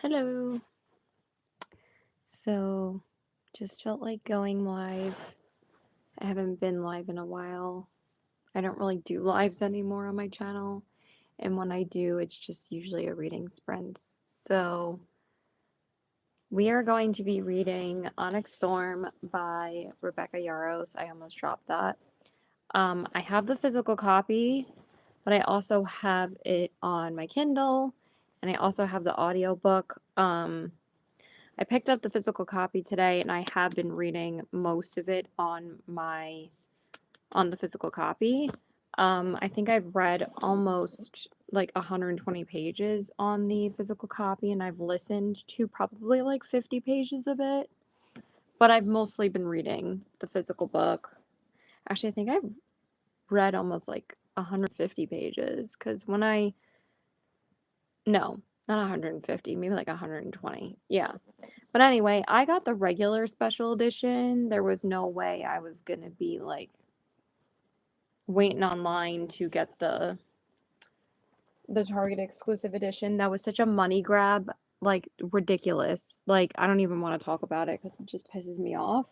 Hello. So, just felt like going live. I haven't been live in a while. I don't really do lives anymore on my channel. And when I do, it's just usually a reading sprint. So, we are going to be reading Onyx Storm by Rebecca Yarros. I almost dropped that. I have the physical copy, but I also have it on my Kindle, and I also have the audiobook. I picked up the physical copy today, and I have been reading most of it on the physical copy. I think I've read almost like 120 pages on the physical copy, and I've listened to probably like 50 pages of it. But I've mostly been reading the physical book. Actually, I think I've read almost like 150 pages because no, not 150, maybe like 120. Yeah. But anyway, I got the regular special edition. There was no way I was going to be like waiting online to get the Target exclusive edition. That was such a money grab, like ridiculous. Like I don't even want to talk about it cuz it just pisses me off.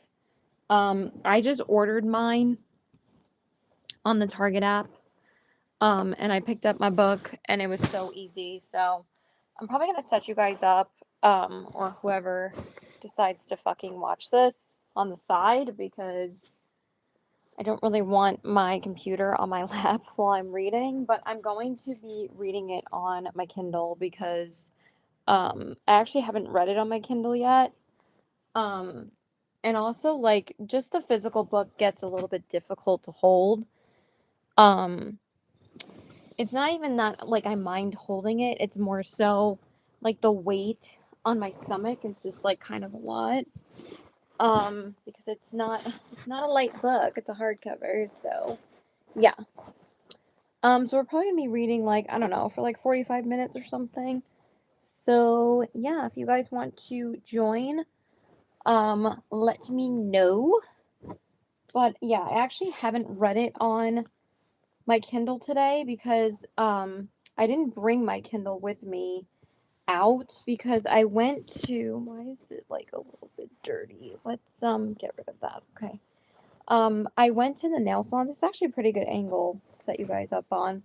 I just ordered mine on the Target app. And I picked up my book and it was so easy. So, I'm probably going to set you guys up or whoever decides to fucking watch this on the side because I don't really want my computer on my lap while I'm reading, but I'm going to be reading it on my Kindle because I actually haven't read it on my Kindle yet. And also like just the physical book gets a little bit difficult to hold. Um, it's not even that like I mind holding it. It's more so like the weight on my stomach is just like kind of a lot. Because it's not a light book. It's a hardcover, so yeah. So we're probably gonna be reading like, I don't know, for like 45 minutes or something. So yeah, if you guys want to join, let me know. But yeah, I actually haven't read it on my Kindle today because I didn't bring my Kindle with me out because I went to, why is it like a little bit dirty? Let's get rid of that. Okay. I went to the nail salon. This is actually a pretty good angle to set you guys up on.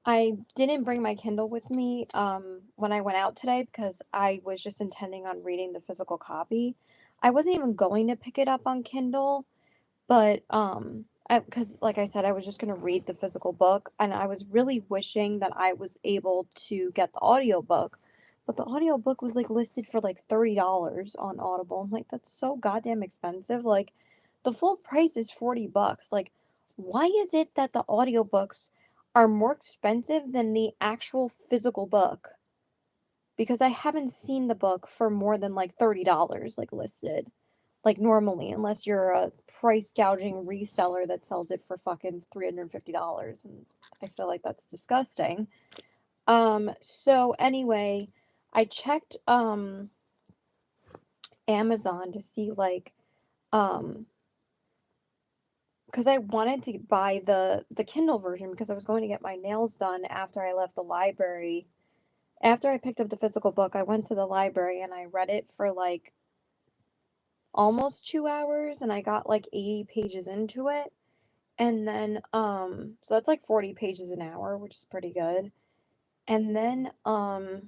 I didn't bring my Kindle with me when I went out today because I was just intending on reading the physical copy. I wasn't even going to pick it up on Kindle, but because like I said, I was just going to read the physical book, and I was really wishing that I was able to get the audiobook. But the audiobook was like listed for like $30 on Audible. I'm like, that's so goddamn expensive. Like the full price is $40. Like, why is it that the audiobooks are more expensive than the actual physical book? Because I haven't seen the book for more than like $30 like listed. Like normally, unless you're a price gouging reseller that sells it for fucking $350, and I feel like that's disgusting. So anyway, I checked Amazon to see like because I wanted to buy the Kindle version because I was going to get my nails done after I left the library. After I picked up the physical book, I went to the library and I read it for like almost 2 hours, and I got like 80 pages into it. And then so that's like 40 pages an hour, which is pretty good. And then I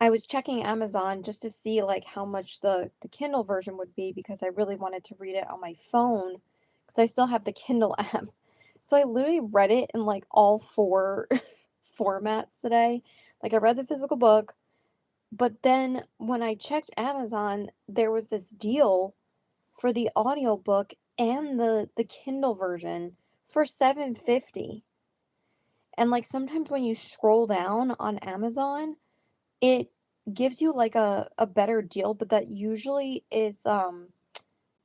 was checking Amazon just to see like how much the Kindle version would be because I really wanted to read it on my phone because I still have the Kindle app. So I literally read it in like all four formats today. Like I read the physical book, but then when I checked Amazon, there was this deal for the audiobook and the Kindle version for $7.50. And like sometimes when you scroll down on Amazon, it gives you like a better deal, but that usually is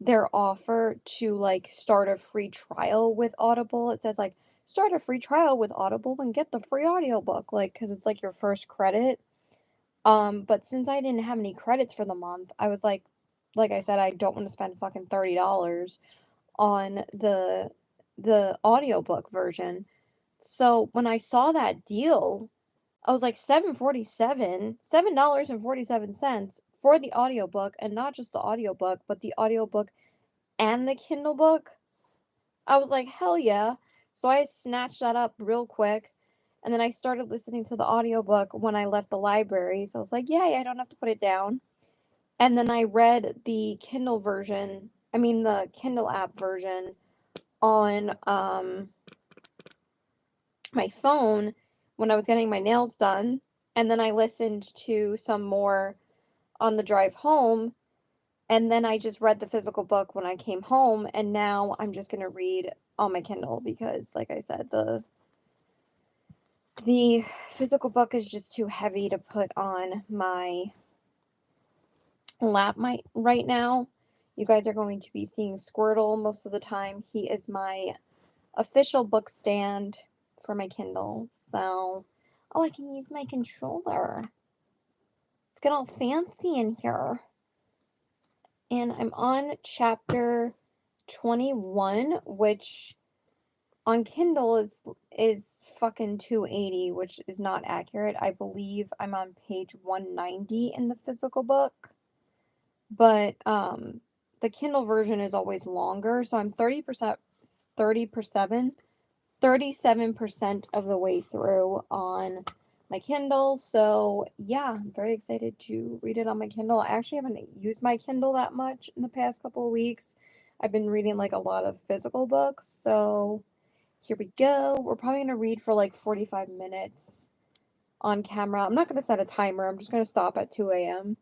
their offer to like start a free trial with Audible. It says like start a free trial with Audible and get the free audiobook, like because it's like your first credit. But since I didn't have any credits for the month, I was like I said, I don't want to spend fucking $30 on the audiobook version. So when I saw that deal, I was like, 747, $7.47 for the audiobook, and not just the audiobook, but the audiobook and the Kindle book. I was like, hell yeah. So I snatched that up real quick. And then I started listening to the audiobook when I left the library. So I was like, yay, I don't have to put it down. And then I read the Kindle version, I mean the Kindle app version on my phone when I was getting my nails done. And then I listened to some more on the drive home. And then I just read the physical book when I came home. And now I'm just going to read on my Kindle because, like I said, the physical book is just too heavy to put on my lap right now. You guys are going to be seeing Squirtle most of the time. He is my official book stand for my Kindle. So, oh, I can use my controller. Let's get all fancy in here. And I'm on chapter 21, which on Kindle is fucking 280, which is not accurate. I believe I'm on page 190 in the physical book. But the Kindle version is always longer, so I'm 37% of the way through on my Kindle. So yeah, I'm very excited to read it on my Kindle. I actually haven't used my Kindle that much in the past couple of weeks. I've been reading like a lot of physical books. So here we go. We're probably going to read for like 45 minutes on camera. I'm not going to set a timer. I'm just going to stop at 2 a.m.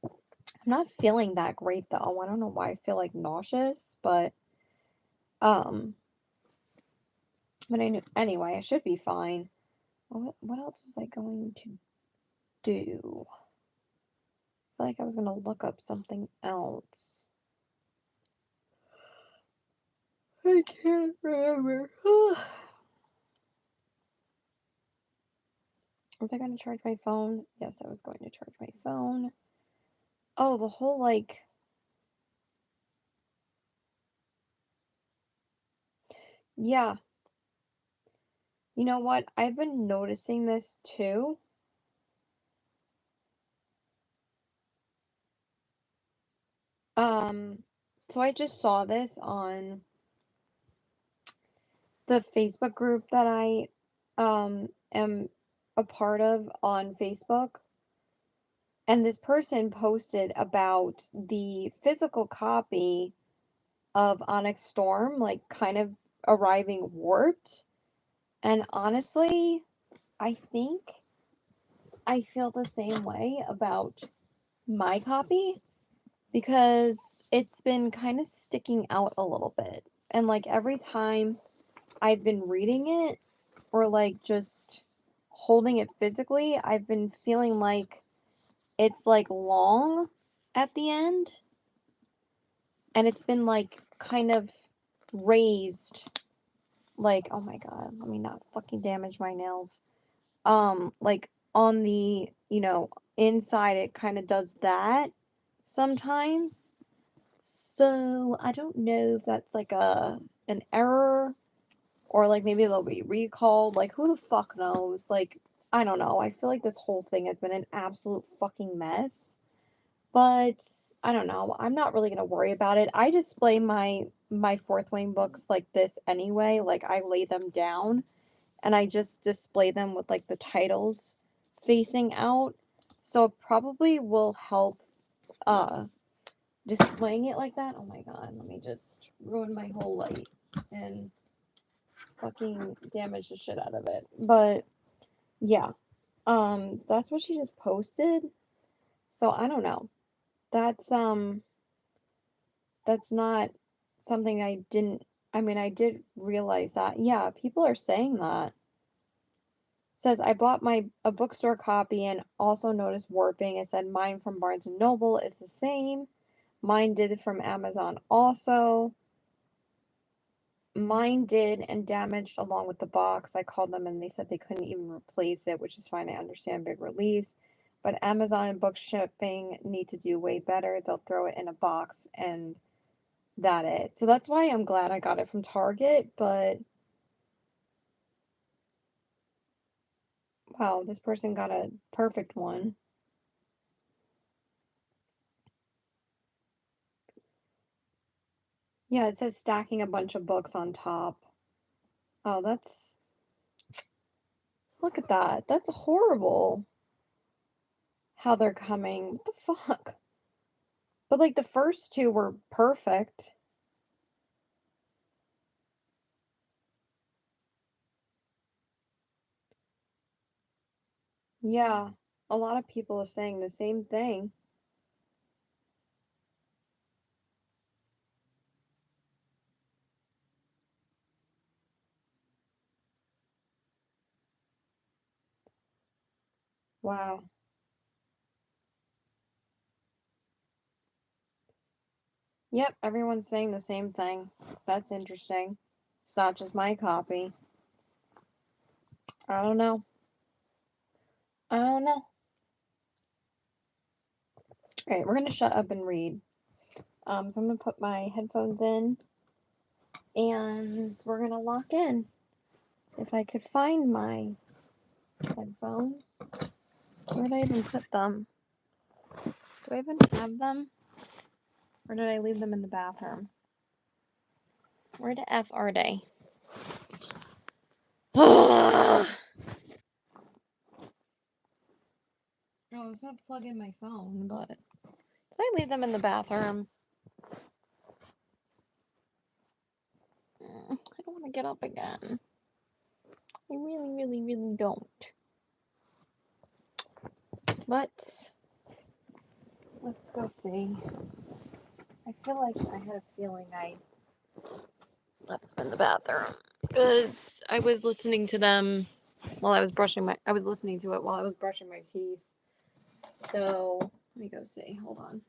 I'm not feeling that great though. I don't know why I feel like nauseous, um but anyway, I should be fine. What else was I going to do? I feel like I was gonna look up something else. I can't remember. Was I gonna charge my phone? Yes, I was going to charge my phone. Oh, the whole like yeah. You know what? I've been noticing this too. So I just saw this on the Facebook group that I am a part of on Facebook. And this person posted about the physical copy of Onyx Storm, like kind of arriving warped. And honestly, I think I feel the same way about my copy because it's been kind of sticking out a little bit. And like every time I've been reading it or like just holding it physically, I've been feeling like it's like long at the end and it's been like kind of raised like oh my god, let me not fucking damage my nails. Like on the, inside it kind of does that sometimes. So, I don't know if that's like an error or like maybe they'll be recalled. Like who the fuck knows? Like I don't know. I feel like this whole thing has been an absolute fucking mess. But I don't know. I'm not really going to worry about it. I display my fourth wing books like this anyway. Like I lay them down and I just display them with like the titles facing out. So it probably will help displaying it like that. Oh my god, let me just ruin my whole light and fucking damage the shit out of it. But yeah. That's what she just posted. So I don't know. That's that's not something I mean I did realize that. Yeah, people are saying that. Says I bought a bookstore copy and also noticed warping. It said mine from Barnes and Noble is the same. Mine did it from Amazon also. Mine did and damaged along with the box. I called them and they said they couldn't even replace it, which is fine. I understand big release. But Amazon and book shipping need to do way better. They'll throw it in a box and that it. So that's why I'm glad I got it from Target, but wow, this person got a perfect one. Yeah, it says stacking a bunch of books on top. Oh, look at that. That's horrible how they're coming. What the fuck? But like the first two were perfect. Yeah, a lot of people are saying the same thing. Wow. Yep, everyone's saying the same thing. That's interesting. It's not just my copy. I don't know. I don't know. All right, we're gonna shut up and read. So I'm gonna put my headphones in, and we're gonna lock in. If I could find my headphones, where did I even put them? Do I even have them, or did I leave them in the bathroom? Where the f are they? Oh, I was gonna plug in my phone, but did I leave them in the bathroom? I don't want to get up again. I really, really, really don't. But let's go see. I feel like I had a feeling I left them in the bathroom because I was listening to them while I was I was listening to it while I was brushing my teeth. So let me go see. Hold on.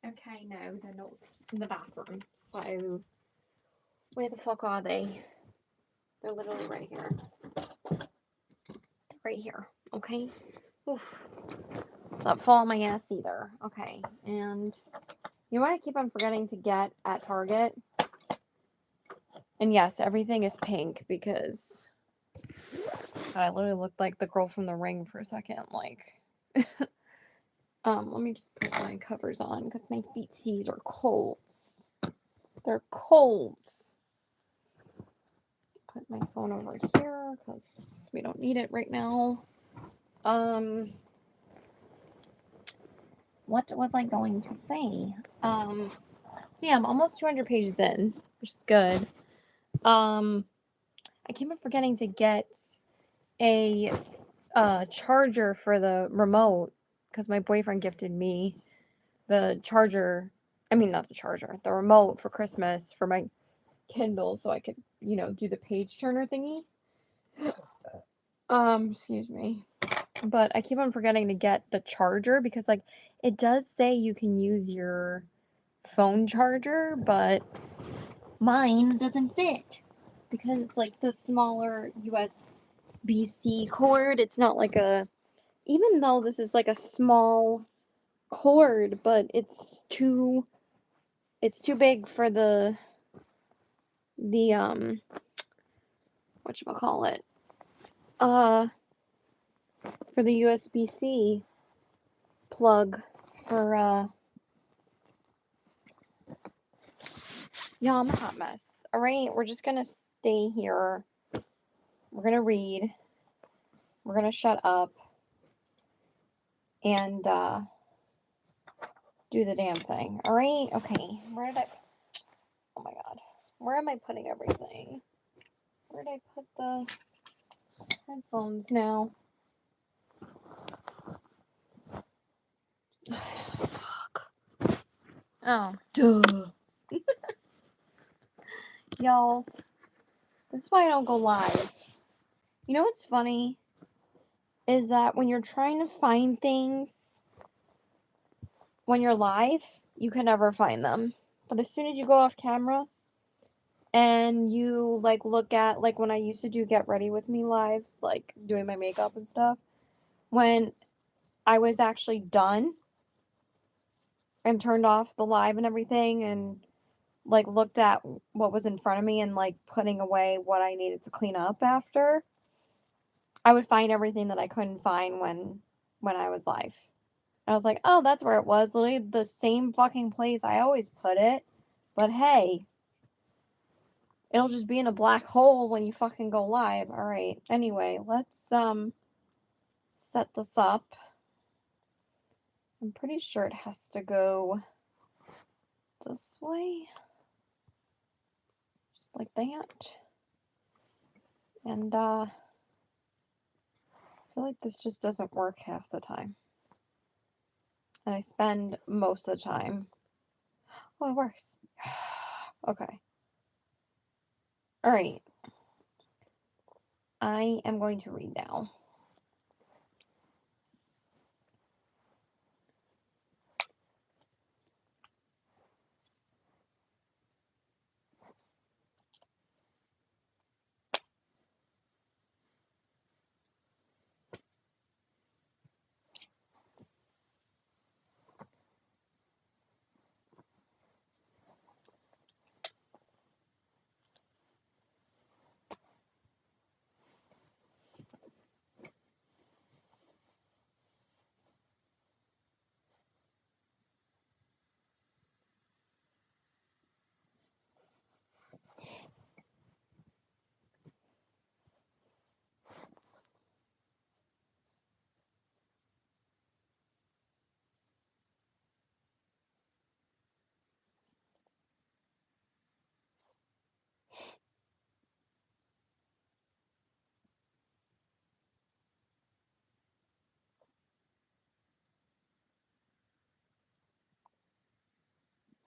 Okay, no, they're not in the bathroom. So where the fuck are they? They're literally right here. Right here. Okay. Oof. Let's not fall on my ass either. Okay. And you know what I keep on forgetting to get at Target? And yes, everything is pink because I literally looked like the girl from The Ring for a second. Like, let me just put my covers on because my feetsies are cold. They're cold. Put my phone over here because we don't need it right now. What was I going to say? So yeah, I'm almost 200 pages in, which is good. I keep on forgetting to get a charger for the remote because my boyfriend gifted me the charger. I mean, not the charger, the remote for Christmas for my Kindle, so I could, do the page turner thingy. Excuse me. But I keep on forgetting to get the charger because, like, it does say you can use your phone charger, but mine doesn't fit because it's like the smaller USB-C cord. It's not like even though this is like a small cord, but it's too big for the whatchamacallit, uh, for the USB-C plug for, yeah, I'm a hot mess. All right, we're just gonna stay here. We're gonna read. We're gonna shut up and do the damn thing. All right, okay. Oh my god, where am I putting everything? Where did I put the headphones now? Fuck. Oh, duh. Y'all, this is why I don't go live. You know what's funny? Is that when you're trying to find things when you're live, you can never find them. But as soon as you go off camera and you like look at like when I used to do get ready with me lives, like doing my makeup and stuff, when I was actually done and turned off the live and everything and like looked at what was in front of me and like putting away what I needed to clean up after, I would find everything that I couldn't find when I was live. I was like, "Oh, that's where it was. Literally the same fucking place I always put it." But hey, it'll just be in a black hole when you fucking go live. All right. Anyway, let's set this up. I'm pretty sure it has to go this way. Just like that. And I feel like this just doesn't work half the time. And I spend most of the time. Oh, it works. Okay. All right. I am going to read now.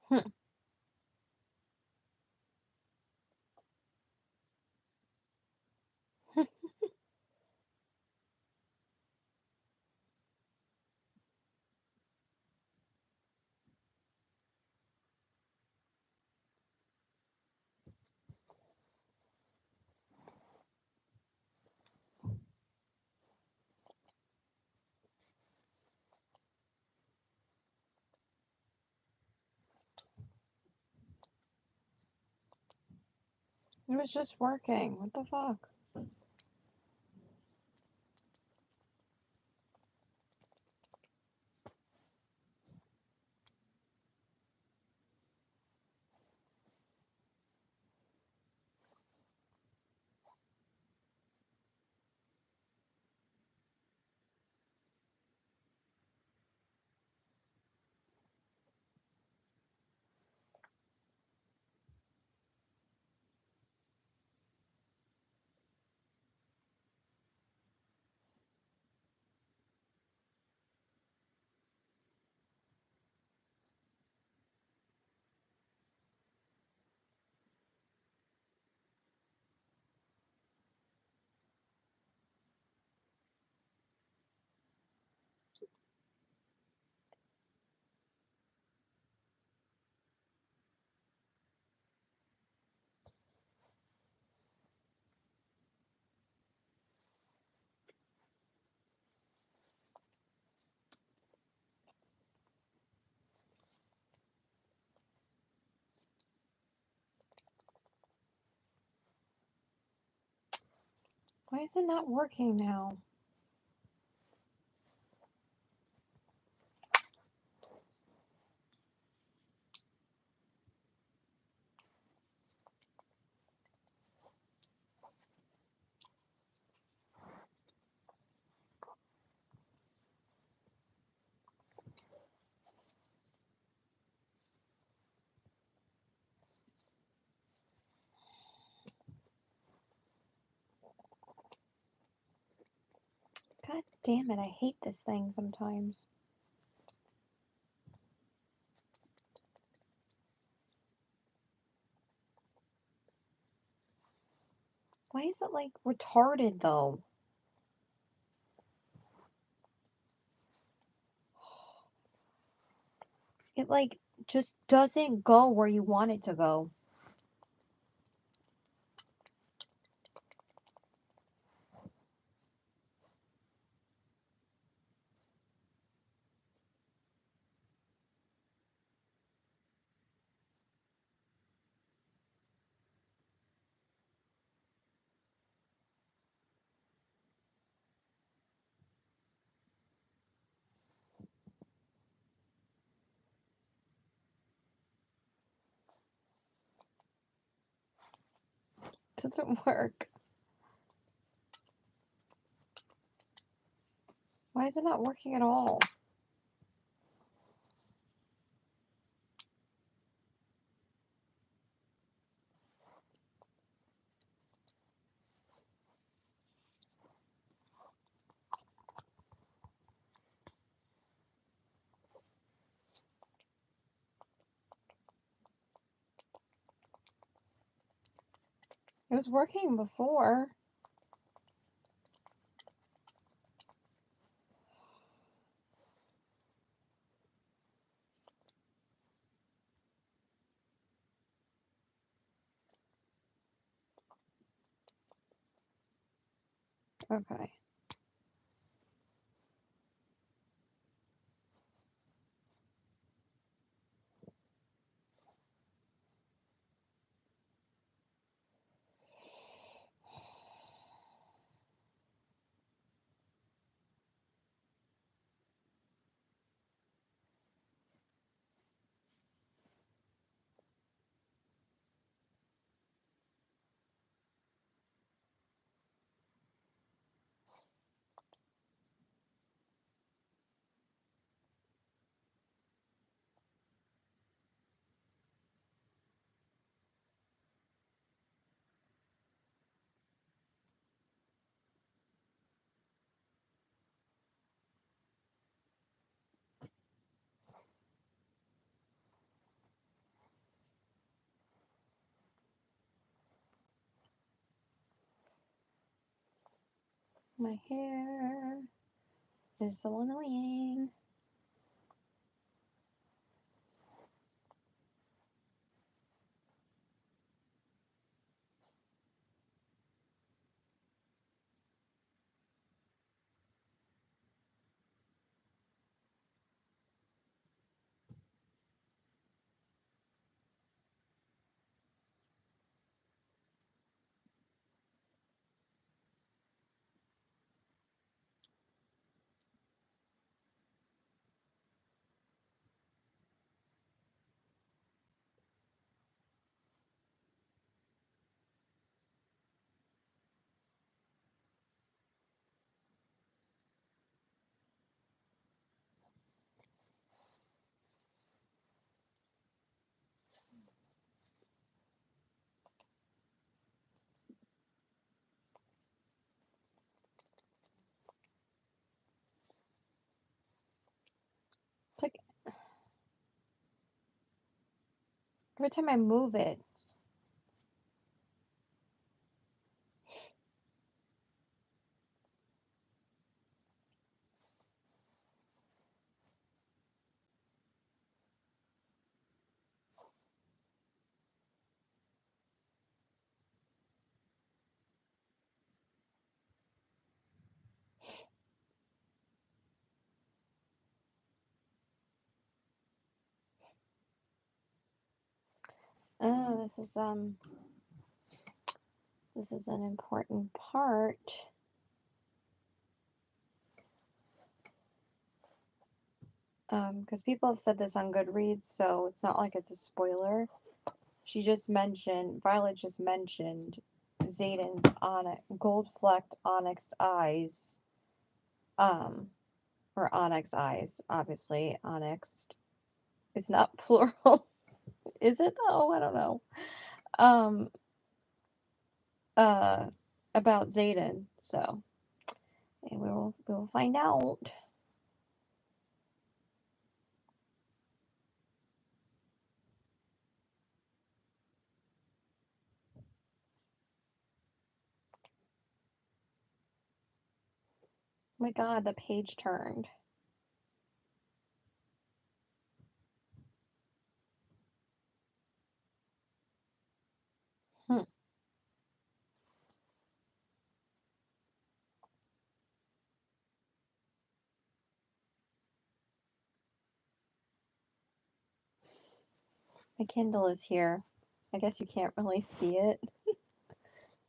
Hmm. It was just working. What the fuck? Why is it not working now? God damn it, I hate this thing sometimes. Why is it like retarded though? It like just doesn't go where you want it to go. Doesn't work. Why is it not working at all? It was working before. Okay. My hair is so annoying. It's like every time I move it. Oh, this is an important part. Because people have said this on Goodreads, so it's not like it's a spoiler. Violet just mentioned Zayden's gold flecked onyx eyes. Or onyx eyes, obviously. Onyx. It's not plural. Is it though? I don't know. Um, uh, about Zayden. So, and we will find out. Oh my God, the page turned. My Kindle is here. I guess you can't really see it.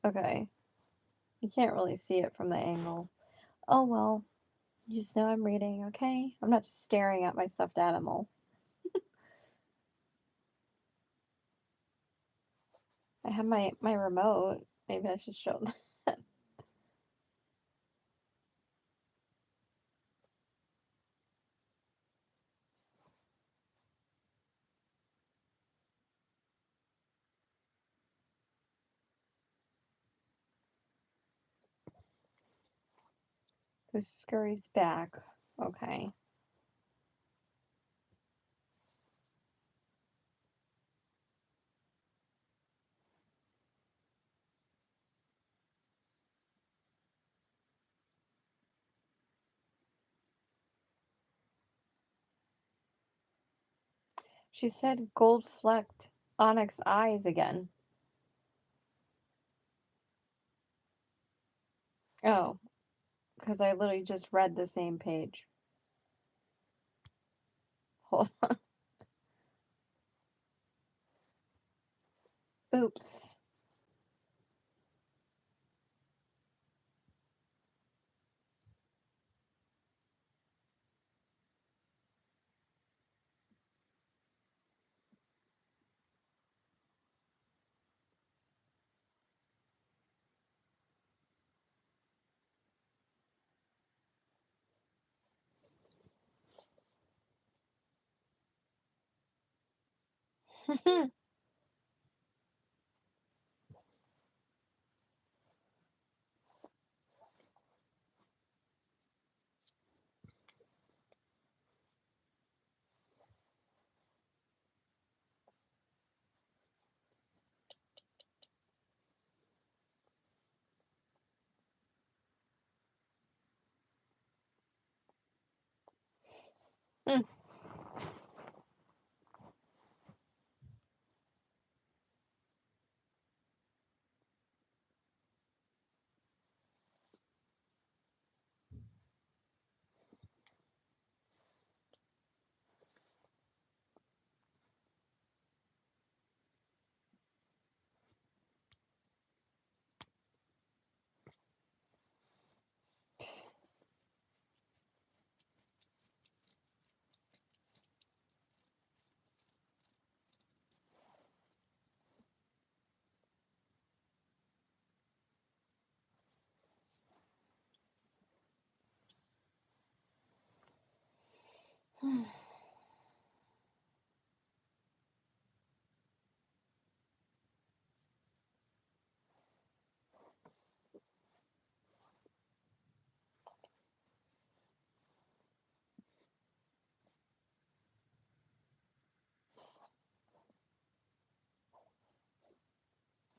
Okay. You can't really see it from the angle. Oh well. You just know I'm reading, okay? I'm not just staring at my stuffed animal. I have my remote. Maybe I should show that. Who scurries back. Okay. She said gold flecked onyx eyes again. Oh, because I literally just read the same page. Hold on. Oops.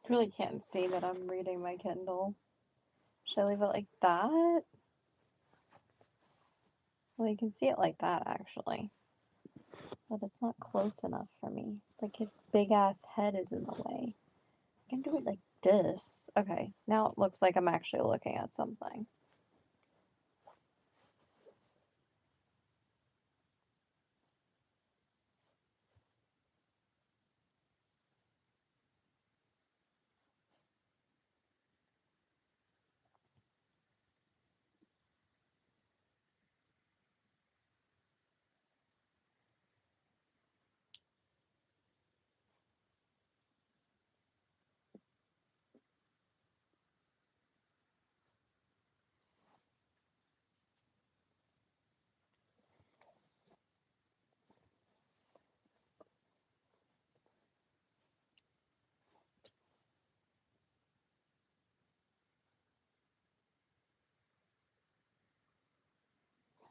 Really can't see that I'm reading my Kindle. Should I leave it like that? Well, you can see it like that actually. But it's not close enough for me. It's like its big ass head is in the way. I can do it like this. Okay, now it looks like I'm actually looking at something.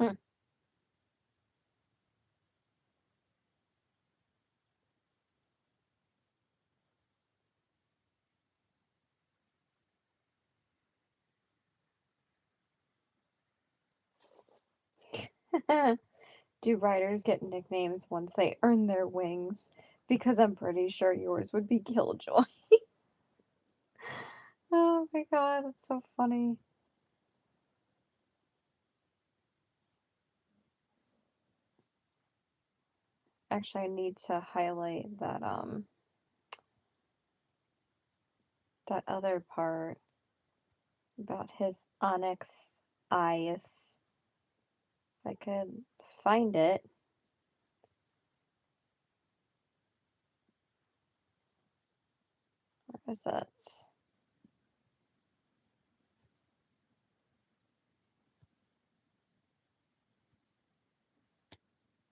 Hmm. Do writers get nicknames once they earn their wings? Because I'm pretty sure yours would be Killjoy. Oh my god, that's so funny. Actually, I need to highlight that other part about his onyx eyes. If I could find it. Where is it?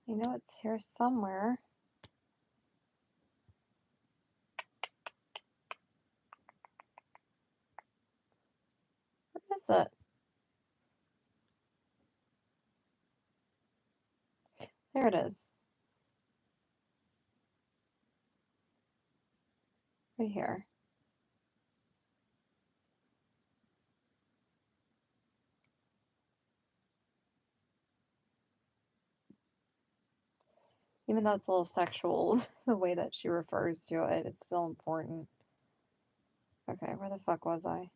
I know it's here somewhere. Where is it? There it is. Right here. Even though it's a little sexual, the way that she refers to it, it's still important. Okay, where the fuck was I?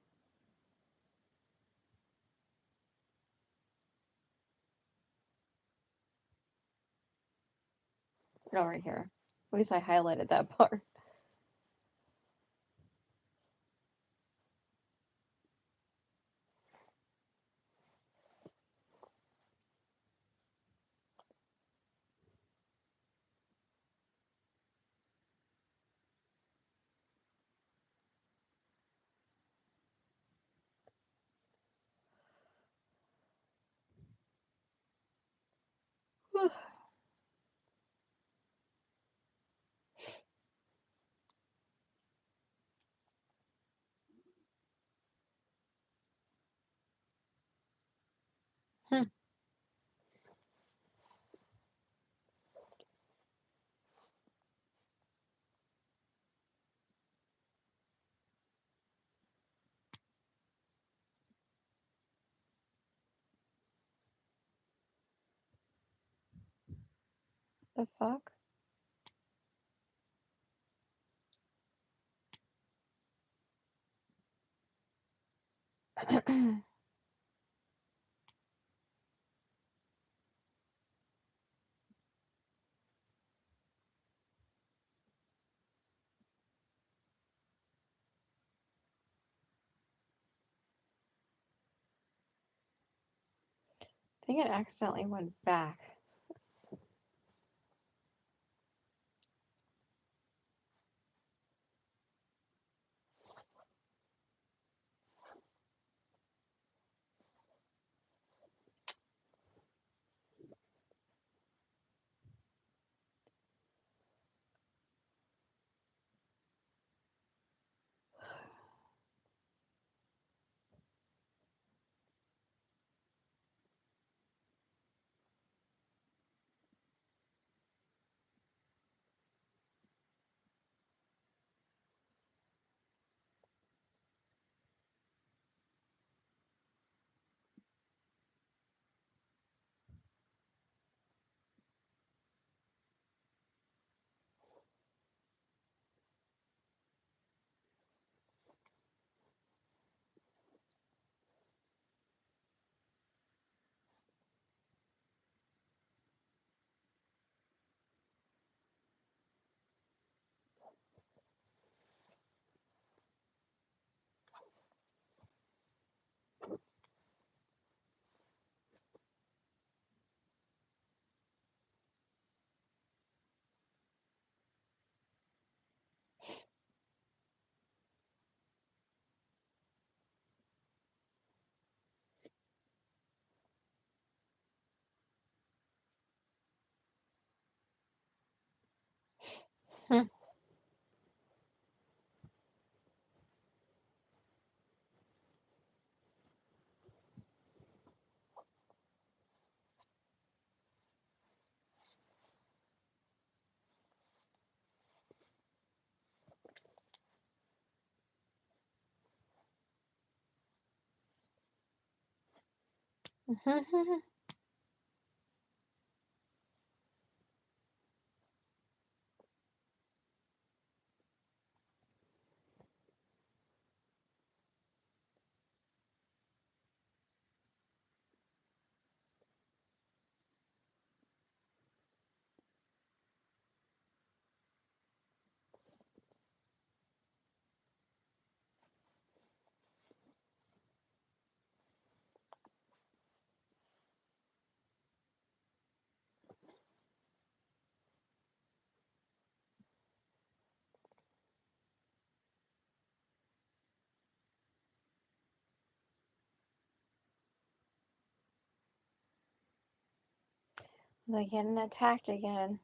Oh, right here. At least I highlighted that part. Hmm. The fuck? I think it accidentally went back. Hmm. They're getting attacked again.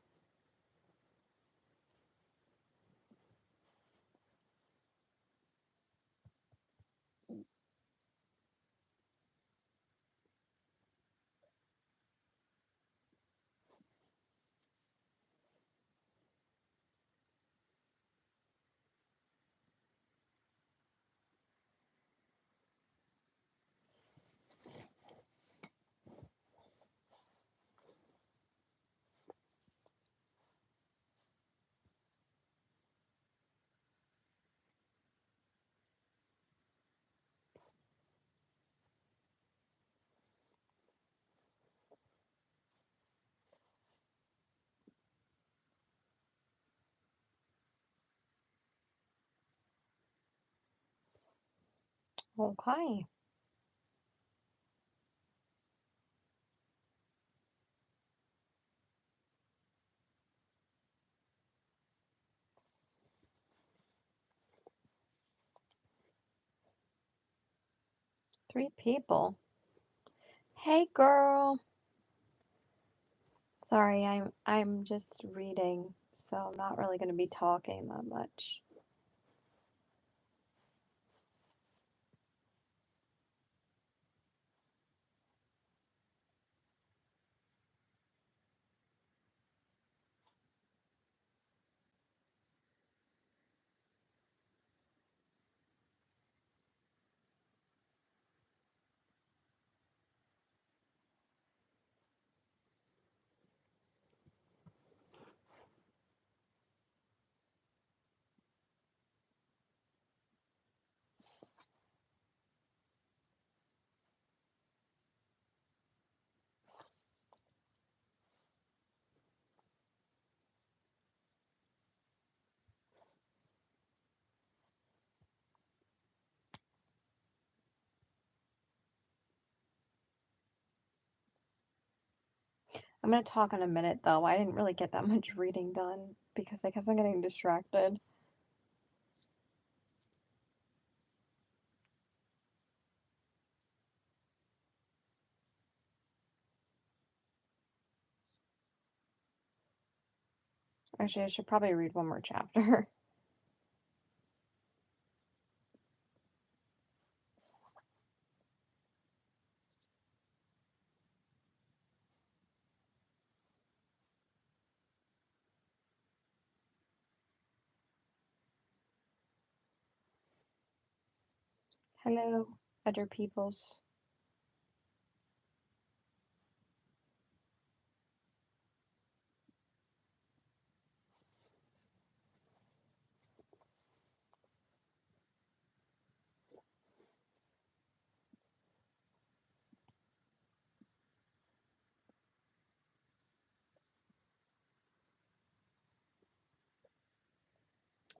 Okay. Three people. Hey, girl. Sorry, I'm just reading, so I'm not really going to be talking that much. I'm going to talk in a minute, though. I didn't really get that much reading done because I kept on getting distracted. Actually, I should probably read one more chapter. Hello, other peoples.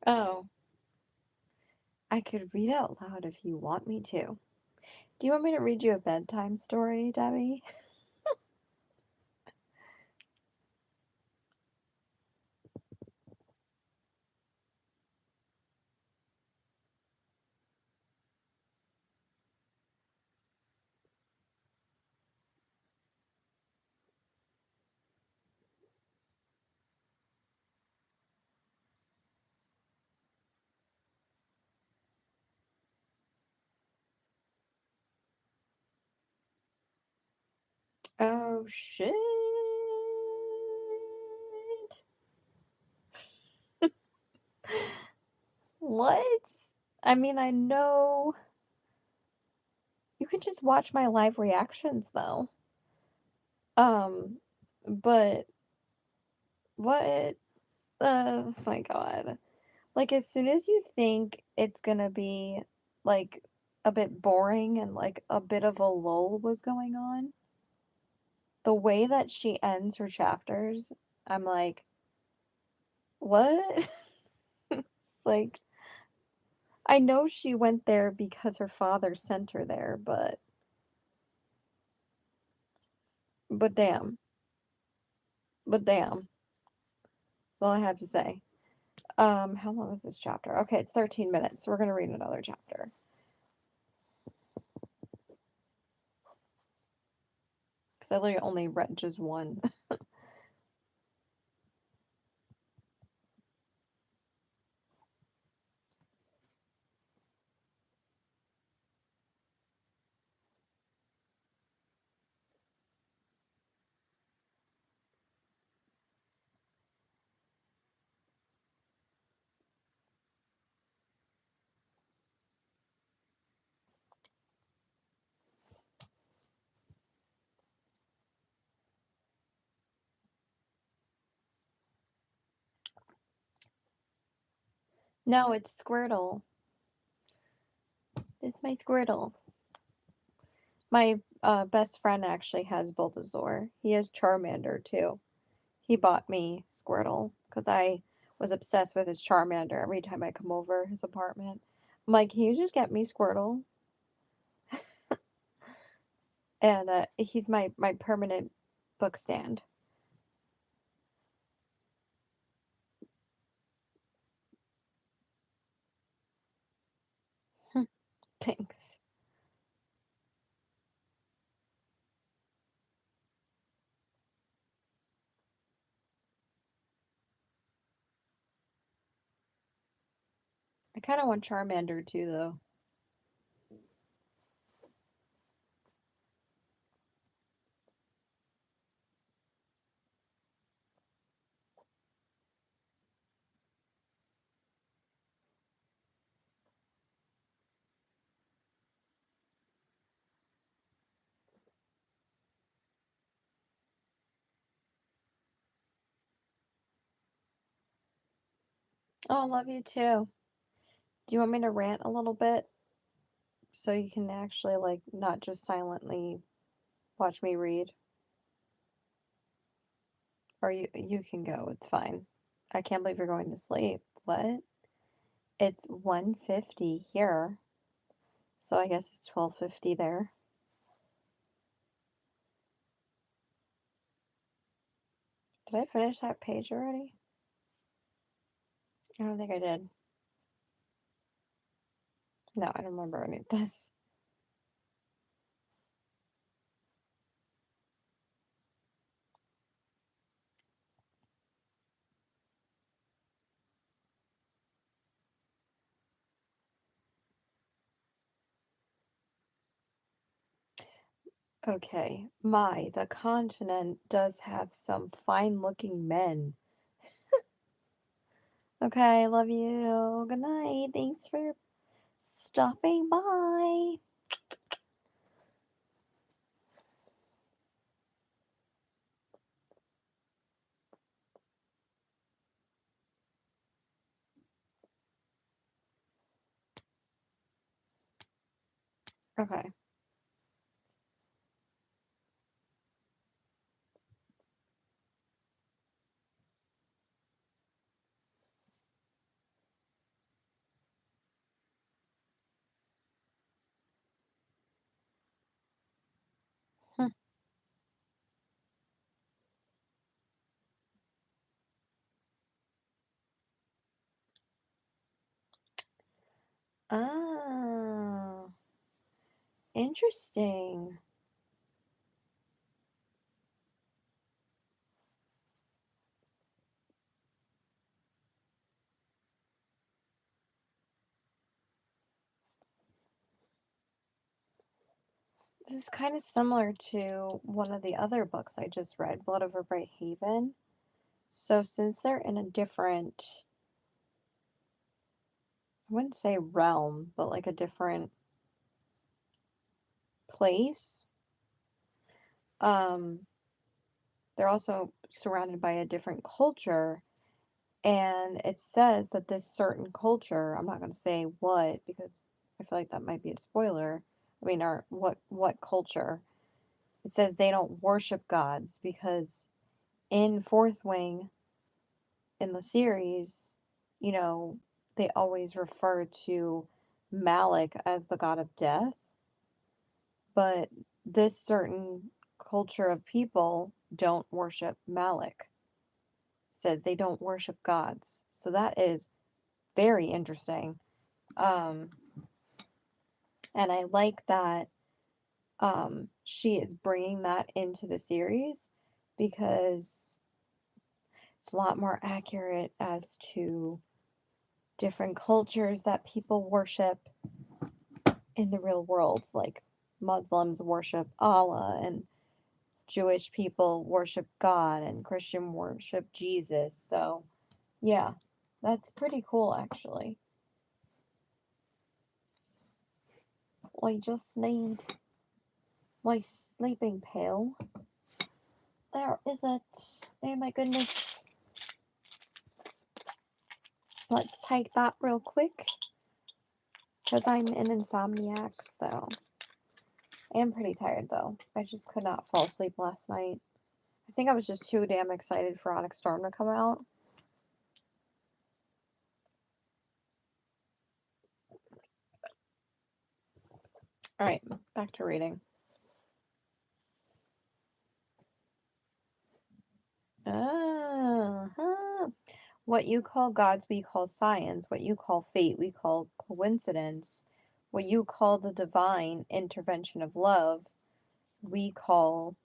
Oh, I could read out loud if you want me to. Do you want me to read you a bedtime story, Debbie? Oh, shit. What? I mean, I know you can just watch my live reactions though. Um, but what? Oh my God. Like, as soon as you think it's gonna be like a bit boring and like a bit of a lull was going on, the way that she ends her chapters, I'm like, what? It's like, I know she went there because her father sent her there, but damn, but damn. That's all I have to say. How long is this chapter? Okay, it's 13 minutes. So we're gonna read another chapter. Because I literally only read just one. No, it's Squirtle. It's my Squirtle. My best friend actually has Bulbasaur. He has Charmander too. He bought me Squirtle because I was obsessed with his Charmander every time I come over his apartment. I'm like, can you just get me Squirtle? And he's my permanent book stand. Thanks. I kind of want Charmander too, though. Oh, I love you too. Do you want me to rant a little bit so you can actually like not just silently watch me read? Or you can go. It's fine. I can't believe you're going to sleep. What? It's 1:50 here. So I guess it's 12:50 there. Did I finish that page already? I don't think I did. No, I don't remember any of this. Okay. The continent does have some fine looking men. Okay, love you. Good night. Thanks for stopping by. Okay. Hmm. Oh, interesting. This is kind of similar to one of the other books I just read, Blood Over Bright Haven. So since they're in a different, I wouldn't say realm, but like a different place, um, they're also surrounded by a different culture. And it says that this certain culture, I'm not going to say what because I feel like that might be a spoiler. I mean, or what culture? It says they don't worship gods because in Fourth Wing in the series, you know, they always refer to Malik as the god of death, but this certain culture of people don't worship Malik. Says they don't worship gods. So that is very interesting. Um, and I like that she is bringing that into the series because it's a lot more accurate as to different cultures that people worship in the real world. Like Muslims worship Allah, and Jewish people worship God, and Christian worship Jesus. So, yeah, that's pretty cool actually. I just need my sleeping pill. There is it. Oh my goodness. let's take that real quick. Because I'm an insomniac, so. I am pretty tired, though. I just could not fall asleep last night. I think I was just too damn excited for Onyx Storm to come out. Alright, back to reading. What you call gods, we call science. What you call fate, we call coincidence. What you call the divine intervention of love, we call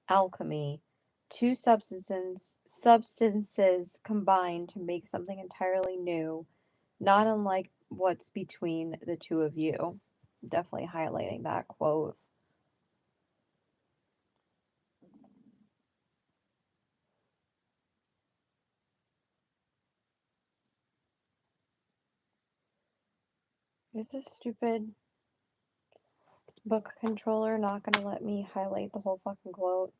alchemy. Two substances combine to make something entirely new, not unlike what's between the two of you. Definitely highlighting that quote. Is this stupid book controller not going to let me highlight the whole fucking quote?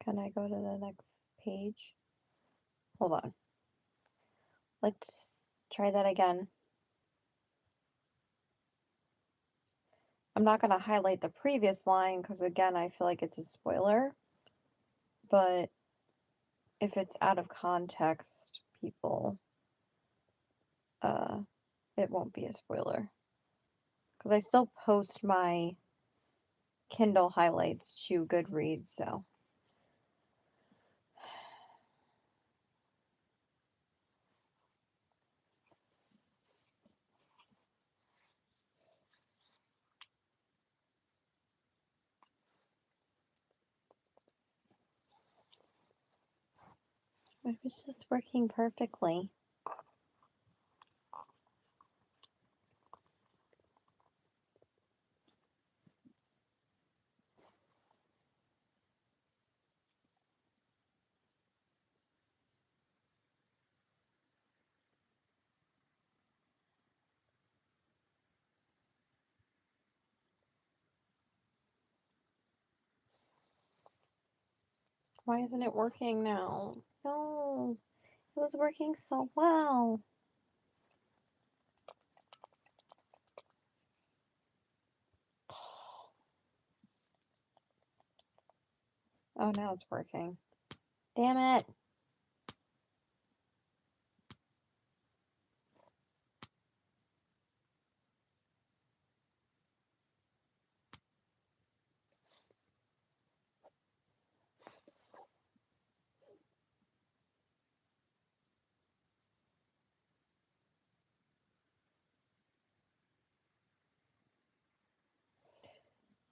Can I go to the next page? Hold on. Let's try that again. I'm not going to highlight the previous line because, again, I feel like it's a spoiler. But if it's out of context, people, it won't be a spoiler. Because I still post my Kindle highlights to Goodreads, so. It was just working perfectly. Why isn't it working now? No, it was working so well. Oh, now it's working. Damn it.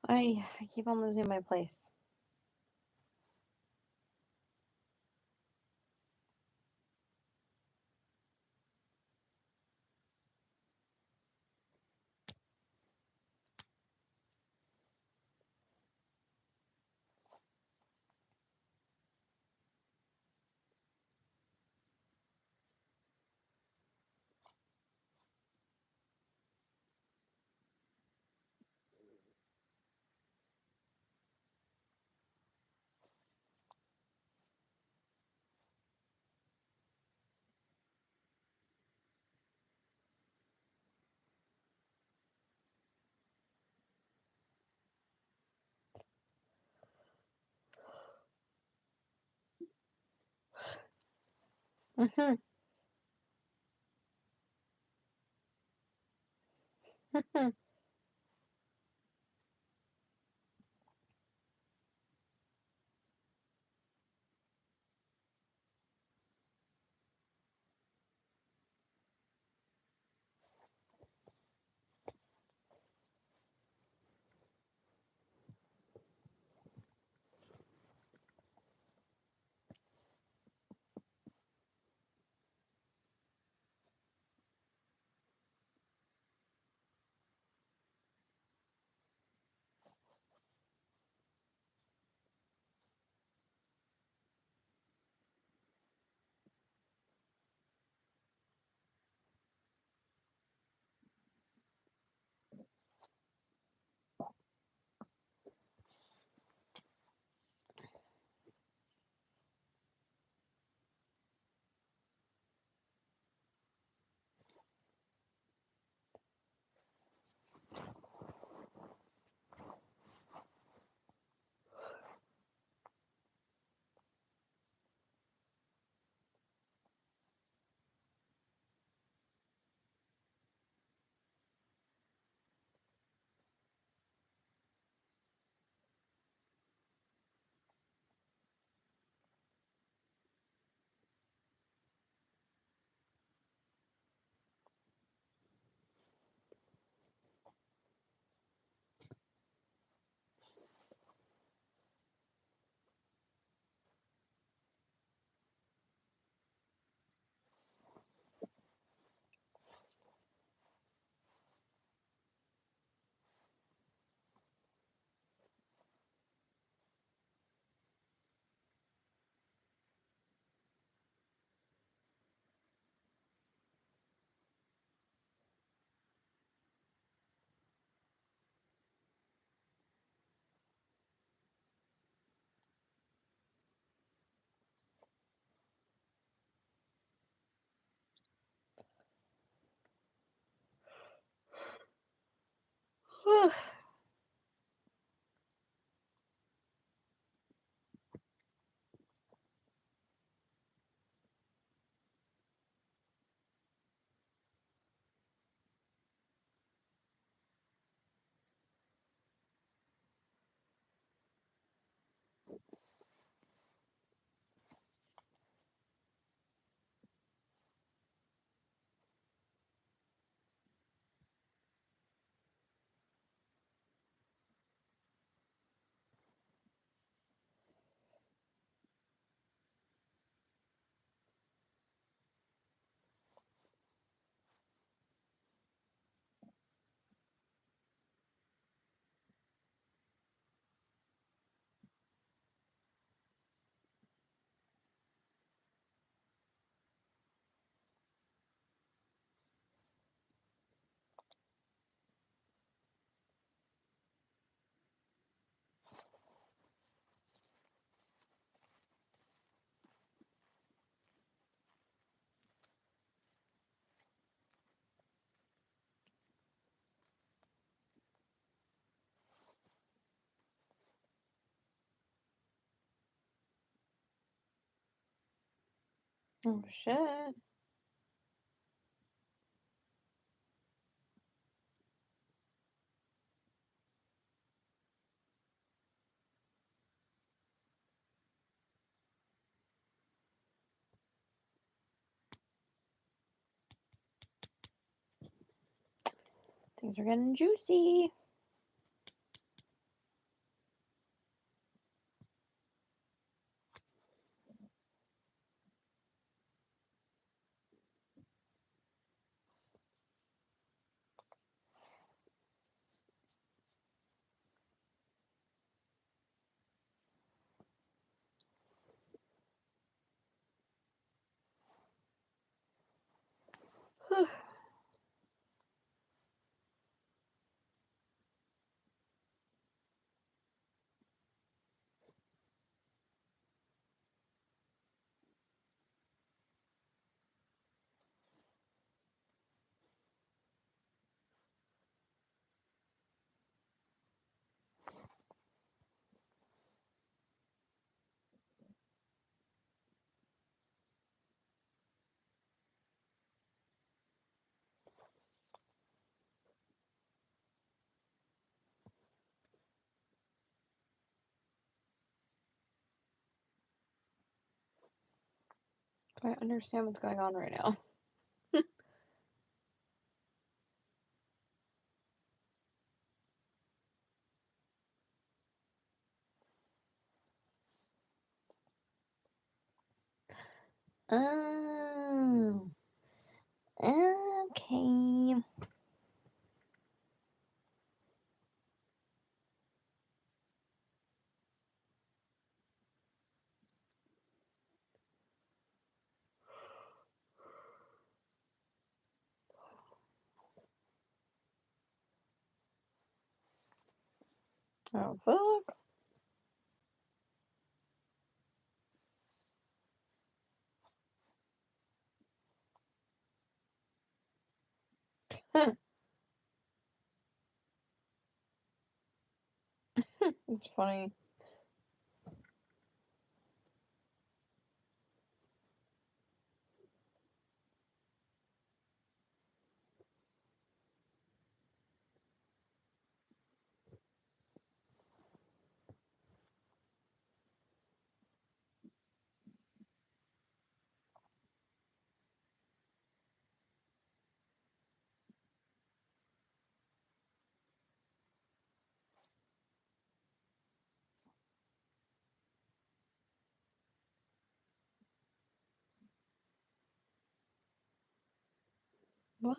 I keep on losing my place. Mm-hmm. Oh shit. Things are getting juicy. I understand what's going on right now. Oh, okay. Oh, fuck. It's funny. What?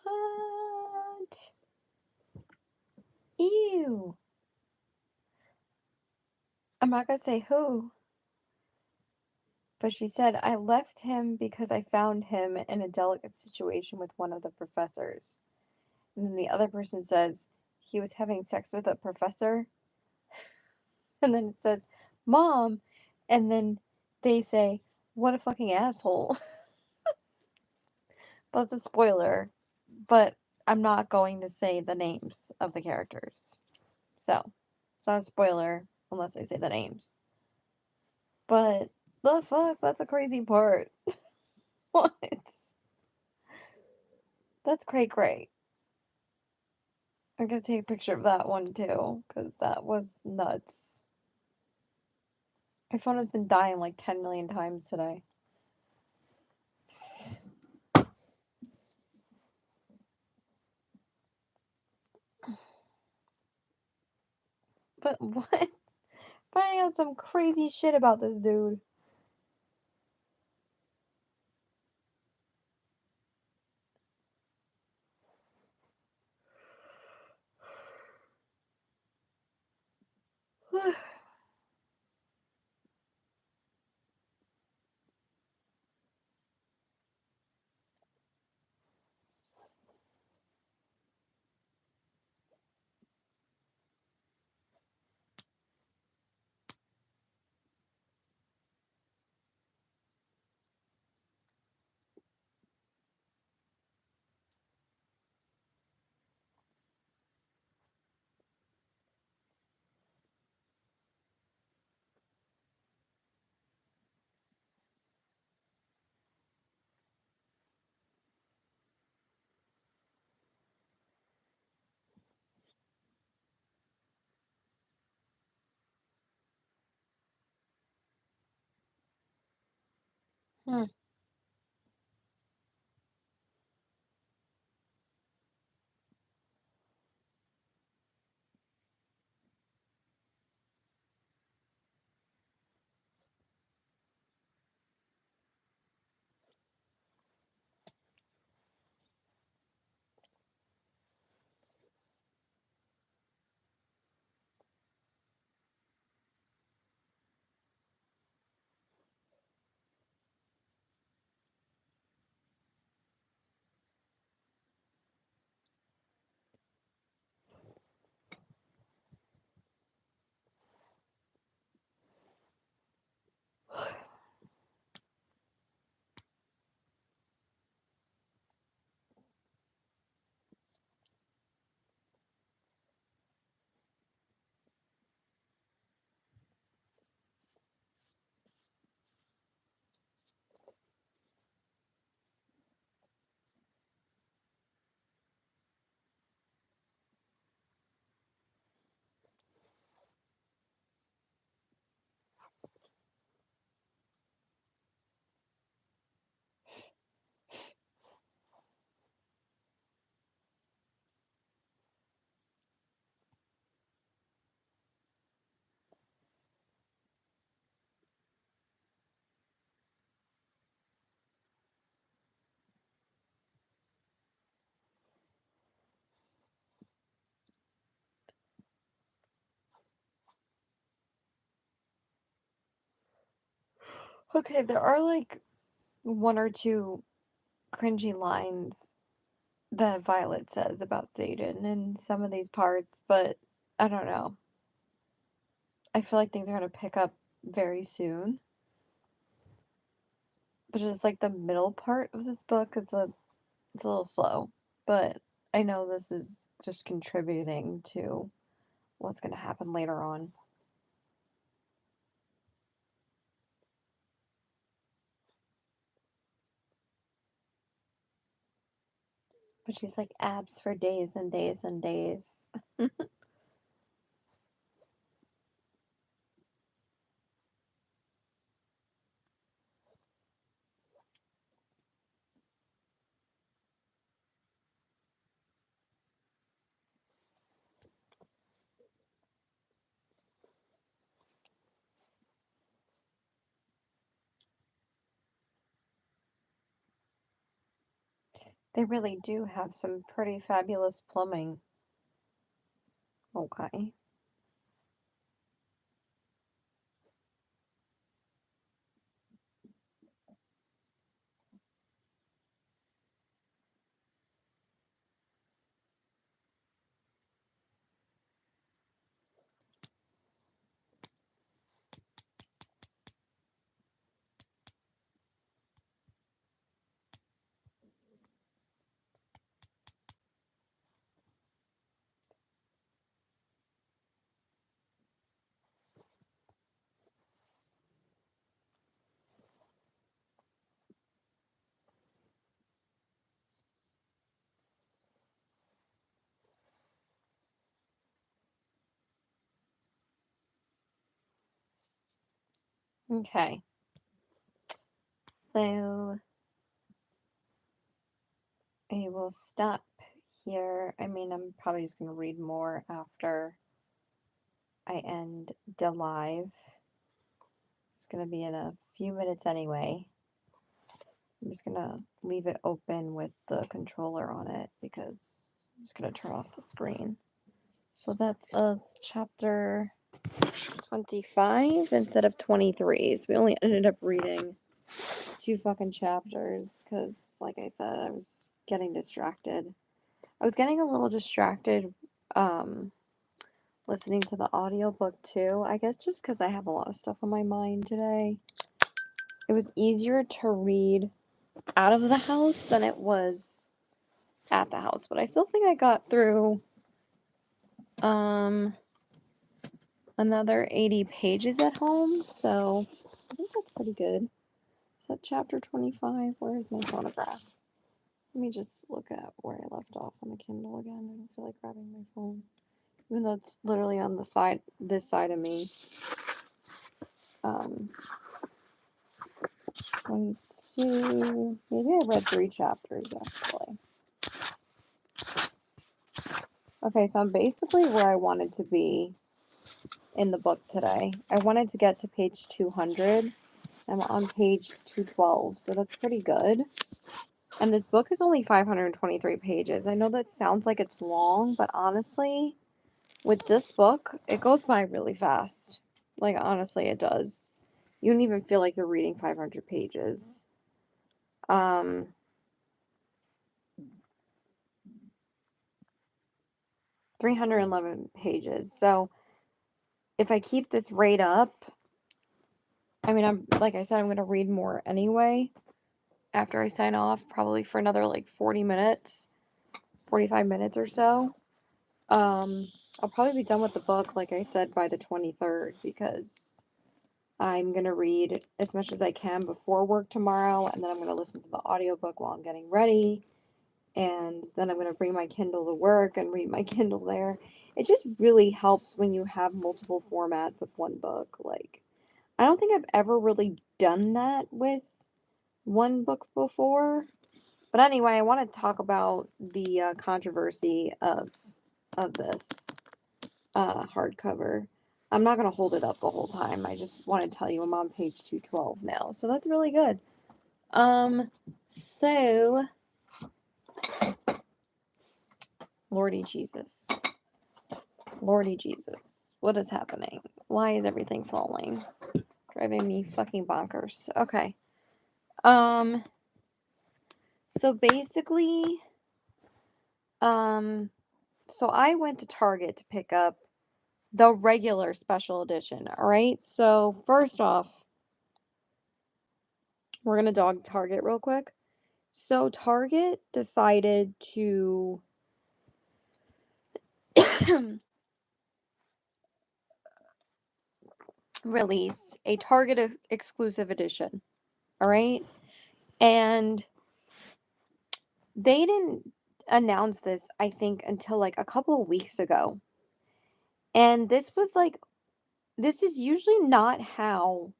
Ew. I'm not gonna say who, but she said, I left him because I found him in a delicate situation with one of the professors. And then the other person says, he was having sex with a professor. And then it says, Mom. And then they say, what a fucking asshole. That's a spoiler, but I'm not going to say the names of the characters. So, it's not a spoiler unless I say the names. But, the fuck? That's a crazy part. What? That's great. I'm gonna take a picture of that one too, because that was nuts. My phone has been dying like 10 million times today. But what? Finding out some crazy shit about this dude. Hmm. Okay, there are like one or two cringy lines that Violet says about Zayden in some of these parts, but I don't know. I feel like things are gonna pick up very soon. But just like the middle part of this book is it's a little slow. But I know this is just contributing to what's gonna happen later on. But she's like abs for days and days and days. They really do have some pretty fabulous plumbing. Okay. Okay. So I will stop here. I mean, I'm probably just gonna read more after I end the live. It's gonna be in a few minutes anyway. I'm just gonna leave it open with the controller on it because I'm just gonna turn off the screen. So that's us, chapter 25 instead of 23. So we only ended up reading 2 fucking chapters because, like I said, I was getting distracted. I was getting a little distracted um, listening to the audiobook too. I guess just because I have a lot of stuff on my mind today. It was easier to read out of the house than it was at the house, but I still think I got through um another 80 pages at home, so I think that's pretty good. Is that chapter 25? Where is my phonograph? Let me just look at where I left off on the Kindle again. I don't feel like grabbing my phone. Even though it's literally on the side, this side of me. 22. 2. Maybe I read 3 chapters actually. Okay, so I'm basically where I wanted to be in the book today. I wanted to get to page 200. I'm on page 212, so that's pretty good. And this book is only 523 pages. I know that sounds like it's long, but honestly, with this book, it goes by really fast. Like, honestly, it does. You don't even feel like you're reading 500 pages. 311 pages. So, if I keep this rate up, I mean, like I said, I'm going to read more anyway after I sign off, probably for another like 40 minutes, 45 minutes or so. I'll probably be done with the book, like I said, by the 23rd because I'm going to read as much as I can before work tomorrow, and then I'm going to listen to the audiobook while I'm getting ready, and then I'm going to bring my Kindle to work and read my Kindle there. It just really helps when you have multiple formats of one book. Like, I don't think I've ever really done that with one book before. But anyway, I want to talk about the controversy of this hardcover. I'm not going to hold it up the whole time. I just want to tell you I'm on page 212 now. So that's really good. So, Lordy Jesus. Lordy Jesus. What is happening? Why is everything falling? Driving me fucking bonkers. Okay. So basically, so I went to Target to pick up the regular special edition, all right? So first off, we're going to dog Target real quick. So Target decided to release a Target exclusive edition, all right? And they didn't announce this, I think, until like a couple of weeks ago. And this is usually not how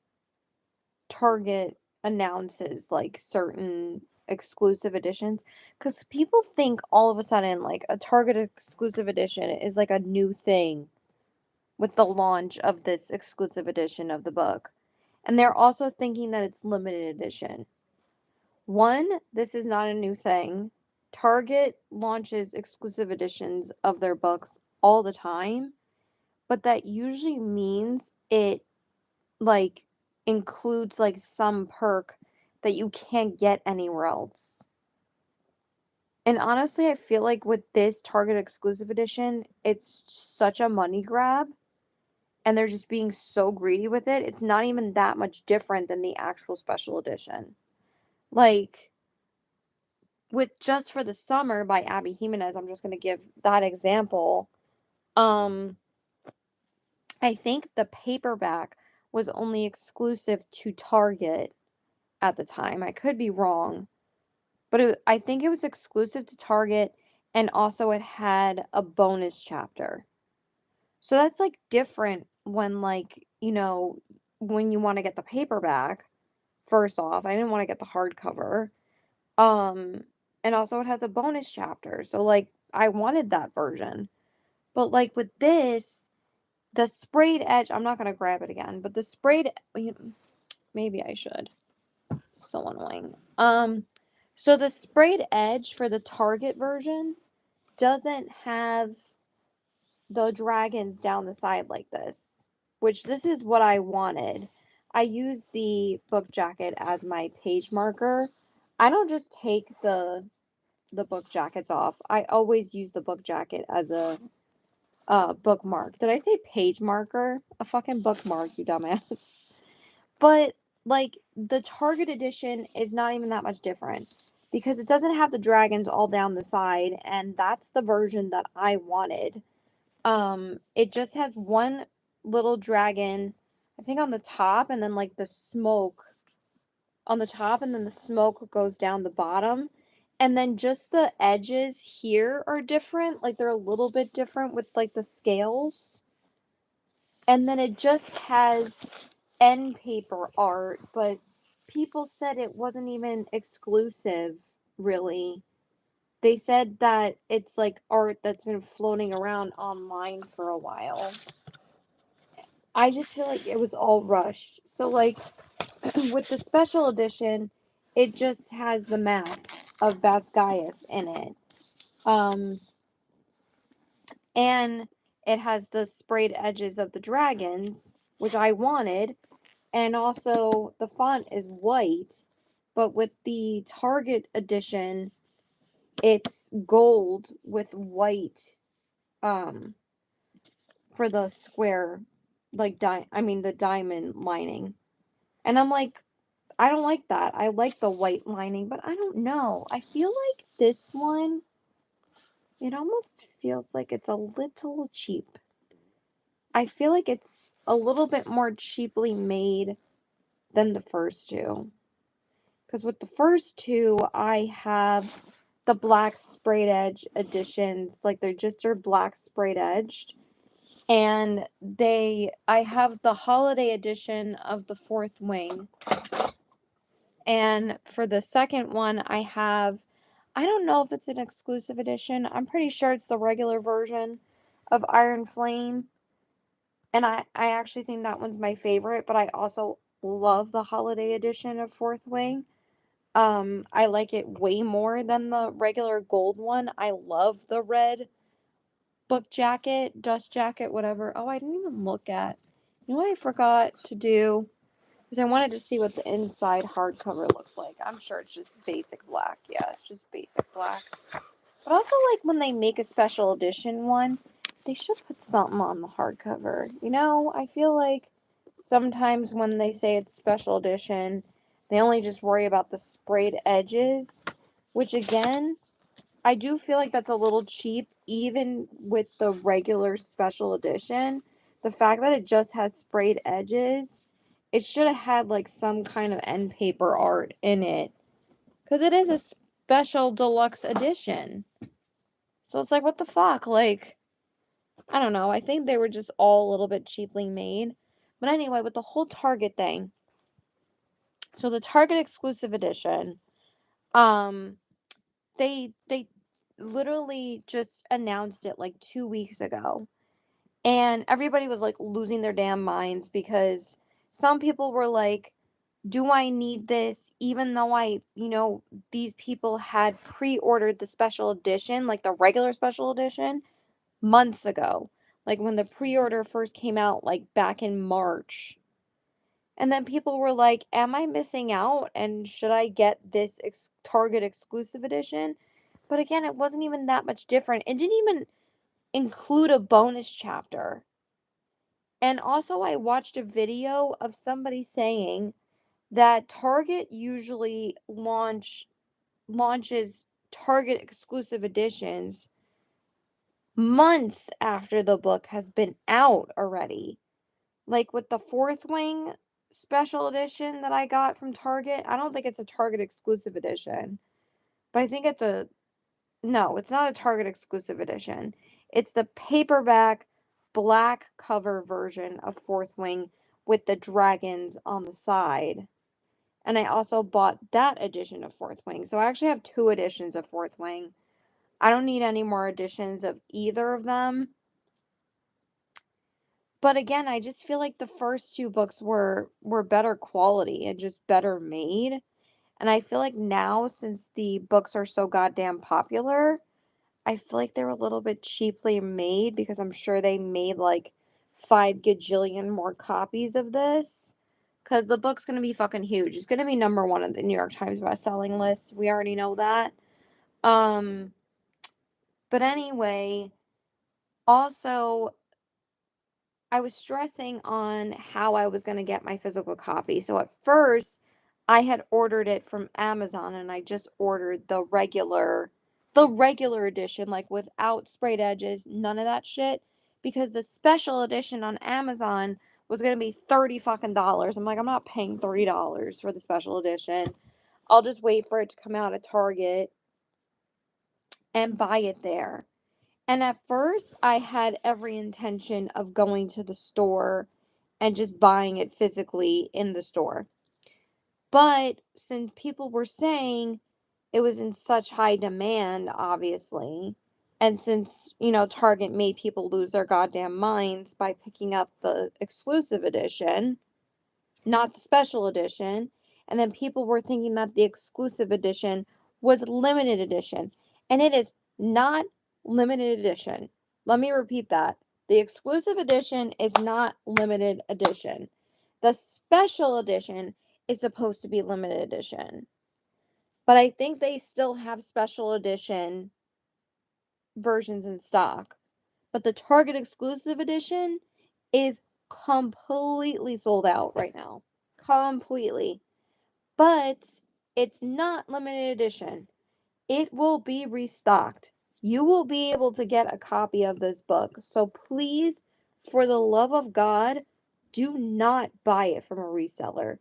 Target announces like certain exclusive editions, because people think all of a sudden like a Target exclusive edition is like a new thing with the launch of this exclusive edition of the book. And they're also thinking that it's limited edition. One, this is not a new thing. Target launches exclusive editions of their books all the time, but that usually means it like includes like some perk that you can't get anywhere else. And honestly, I feel like with this Target exclusive edition, it's such a money grab and they're just being so greedy with it. It's not even that much different than the actual special edition. Like with Just for the Summer by Abby Jimenez, I'm just going to give that example. I think the paperback was only exclusive to Target at the time. I could be wrong, but I think it was exclusive to Target, and also it had a bonus chapter. So that's like different when like, when you want to get the paperback. First off, I didn't want to get the hardcover. Um and also it has a bonus chapter. So like I wanted that version. But like with this, the sprayed edge, I'm not going to grab it again, but the sprayed, maybe I should. So annoying. So the sprayed edge for the Target version doesn't have the dragons down the side like this, which this is what I wanted. I use the book jacket as my page marker. I don't just take the book jackets off. I always use the book jacket as a bookmark. Did I say page marker? A fucking bookmark, you dumbass. But like the Target edition is not even that much different because it doesn't have the dragons all down the side, and that's the version that I wanted. It just has one little dragon, I think on the top, and then like the smoke on the top, and then the smoke goes down the bottom. And then just the edges here are different. Like they're a little bit different with like the scales. And then it just has end paper art, but people said it wasn't even exclusive, really. They said that it's like art that's been floating around online for a while. I just feel like it was all rushed. So, like, with the special edition, it just has the map of Basgiath in it. Um, and it has the sprayed edges of the dragons, which I wanted. And also, the font is white. But with the Target edition, it's gold with white um for the square, like the diamond lining. And I'm like, I don't like that. I like the white lining, but I don't know. I feel like this one, it almost feels like it's a little cheap. I feel like it's a little bit more cheaply made than the first two. Because with the first two, I have the black sprayed edge editions. Like they're black sprayed edged. And I have the holiday edition of the Fourth Wing. And for the second one, I don't know if it's an exclusive edition. I'm pretty sure it's the regular version of Iron Flame. And I actually think that one's my favorite, but I also love the holiday edition of Fourth Wing. I like it way more than the regular gold one. I love the red book jacket, dust jacket, whatever. Oh, I didn't even look at. You know what I forgot to do? Because I wanted to see what the inside hardcover looked like. I'm sure it's just basic black. Yeah, it's just basic black. But also, like, when they make a special edition one, they should put something on the hardcover. You know, I feel like sometimes when they say it's special edition, they only just worry about the sprayed edges, which again, I do feel like that's a little cheap, even with the regular special edition. The fact that it just has sprayed edges, it should have had like some kind of end paper art in it. Because it is a special deluxe edition. So it's like, what the fuck? Like, I don't know. I think they were just all a little bit cheaply made. But anyway, with the whole Target thing. So the Target exclusive edition, um, they literally just announced it like 2 weeks ago. And everybody was like losing their damn minds because some people were like, do I need this? Even though these people had pre ordered the special edition, like the regular special edition, months ago. Like when the pre order first came out, like back in March. And then people were like, am I missing out? And should I get this Target exclusive edition? But again, it wasn't even that much different. It didn't even include a bonus chapter. And also, I watched a video of somebody saying that Target usually launches Target exclusive editions months after the book has been out already. Like with the Fourth Wing special edition that I got from Target, I don't think it's a Target exclusive edition, but I think no, it's not a Target exclusive edition. It's the paperback black cover version of Fourth Wing with the dragons on the side. And I also bought that edition of Fourth Wing. So I actually have two editions of Fourth Wing. I don't need any more editions of either of them. But again, I just feel like the first two books were better quality and just better made. And I feel like now, since the books are so goddamn popular, I feel like they're a little bit cheaply made because I'm sure they made like 5 gajillion more copies of this. Because the book's going to be fucking huge. It's going to be number one on the New York Times bestselling list. We already know that. Um, but anyway, also, I was stressing on how I was going to get my physical copy. So at first, I had ordered it from Amazon and I just ordered the regular edition, like without sprayed edges, none of that shit, because the special edition on Amazon was going to be 30 fucking dollars. I'm like, I'm not paying $30 for the special edition. I'll just wait for it to come out at Target and buy it there. And at first, I had every intention of going to the store and just buying it physically in the store. But since people were saying it was in such high demand, obviously, and since, Target made people lose their goddamn minds by picking up the exclusive edition, not the special edition, and then people were thinking that the exclusive edition was limited edition, and it is not limited edition. Let me repeat that. The exclusive edition is not limited edition. The special edition is supposed to be limited edition. But I think they still have special edition versions in stock. But the Target exclusive edition is completely sold out right now. Completely. But it's not limited edition. It will be restocked. You will be able to get a copy of this book. So please, for the love of God, do not buy it from a reseller.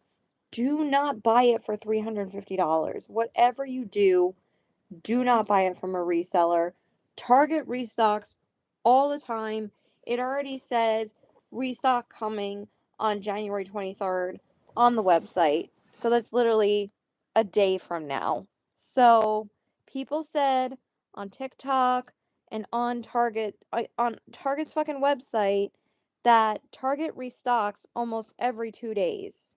Do not buy it for $350. Whatever you do not buy it from a reseller. Target restocks all the time. It already says restock coming on January 23rd on the website. So that's literally a day from now. So people said on TikTok and on Target's fucking website that Target restocks almost every 2 days.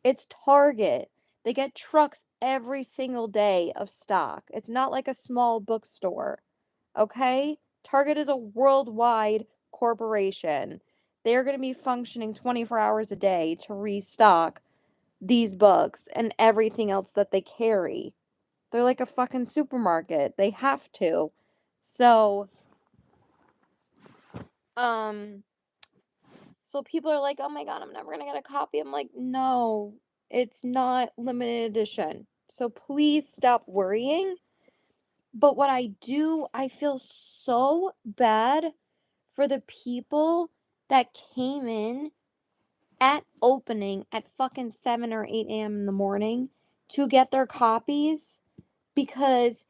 It's Target. They get trucks every single day of stock. It's not like a small bookstore. Okay? Target is a worldwide corporation. They're going to be functioning 24 hours a day to restock these books and everything else that they carry. They're like a fucking supermarket. They have to. So, um, so people are like, "Oh my God, I'm never going to get a copy." I'm like, "No, it's not limited edition. So please stop worrying." But I feel so bad for the people that came in at opening at fucking 7 or 8 a.m. in the morning to get their copies because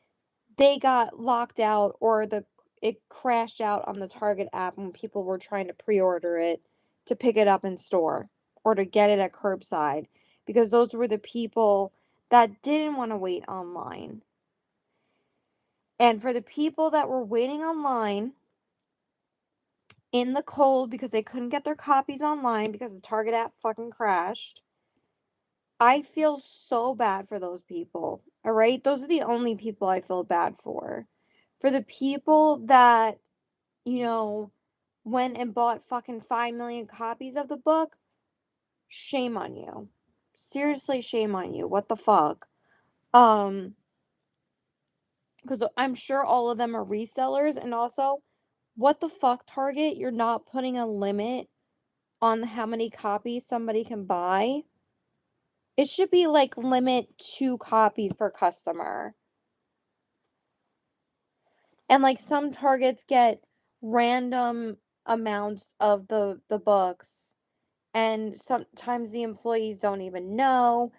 they got locked out or it crashed out on the Target app when people were trying to pre-order it to pick it up in store or to get it at curbside, because those were the people that didn't want to wait online. And for the people that were waiting online in the cold because they couldn't get their copies online because the Target app fucking crashed, I feel so bad for those people. All right? Those are the only people I feel bad for. For the people that, went and bought fucking 5 million copies of the book, shame on you. Seriously, shame on you. What the fuck? Because I'm sure all of them are resellers. And also, what the fuck, Target? You're not putting a limit on how many copies somebody can buy. It should be like limit 2 copies per customer. And like some Targets get random amounts of the books, and sometimes the employees don't even know.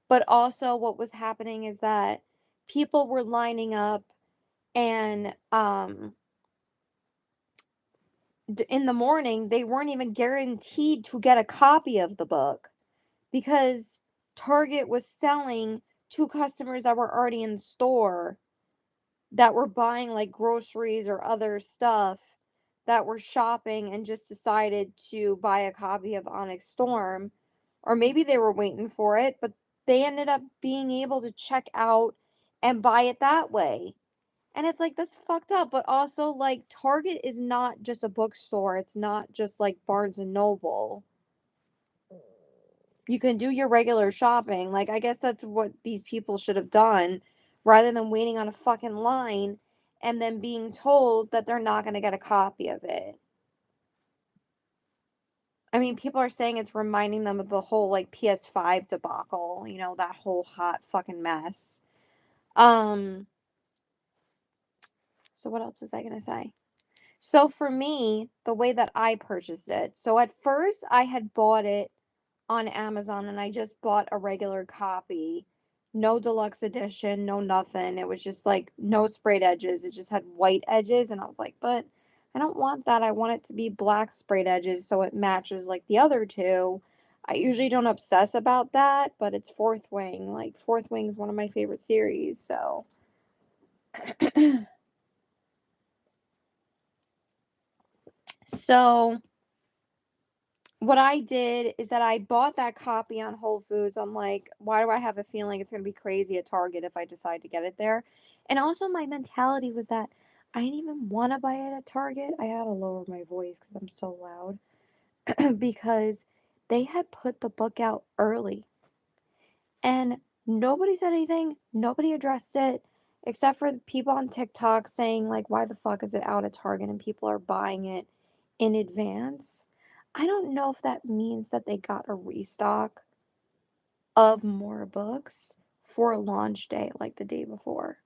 But also what was happening is that people were lining up and in the morning they weren't even guaranteed to get a copy of the book because Target was selling to customers that were already in the store that were buying like groceries or other stuff, that were shopping and just decided to buy a copy of Onyx Storm, or maybe they were waiting for it, but they ended up being able to check out and buy it that way. And it's like, that's fucked up. But also, like, Target is not just a bookstore. It's not just like Barnes and Noble. You can do your regular shopping. Like, I guess that's what these people should have done rather than waiting on a fucking line and then being told that they're not going to get a copy of it. I mean, people are saying it's reminding them of the whole like PS5 debacle, that whole hot fucking mess. Um, so what else was I going to say? So for me, the way that I purchased it. So at first I had bought it on Amazon and I just bought a regular copy. No deluxe edition, no nothing. It was just like no sprayed edges. It just had white edges and I was like, "But I don't want that. I want it to be black sprayed edges so it matches like the other two." I usually don't obsess about that, but it's Fourth Wing. Like, Fourth Wing is one of my favorite series, so. So, what I did is that I bought that copy on Whole Foods. I'm like, why do I have a feeling it's going to be crazy at Target if I decide to get it there? And also, my mentality was that I didn't even want to buy it at Target. I had to lower my voice because I'm so loud. Because they had put the book out early and nobody said anything. Nobody addressed it except for the people on TikTok saying, like, why the fuck is it out at Target and people are buying it in advance? I don't know if that means that they got a restock of more books for launch day, like the day before.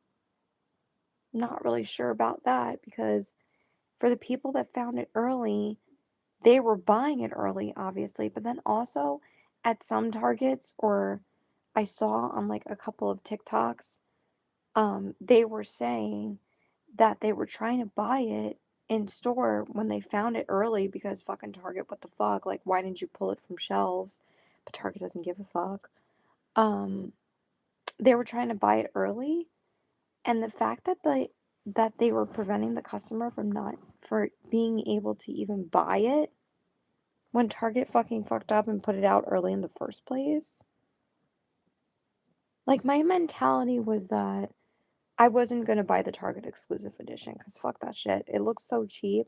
Not really sure about that because for the people that found it early, they were buying it early, obviously, but then also at some Targets or I saw on like a couple of TikToks, they were saying that they were trying to buy it in store when they found it early because fucking Target, what the fuck? Like, why didn't you pull it from shelves? But Target doesn't give a fuck. Um, they were trying to buy it early, and the fact that they were preventing the customer from not for being able to even buy it when Target fucking fucked up and put it out early in the first place. Like, my mentality was that I wasn't gonna buy the Target exclusive edition because fuck that shit. It looks so cheap.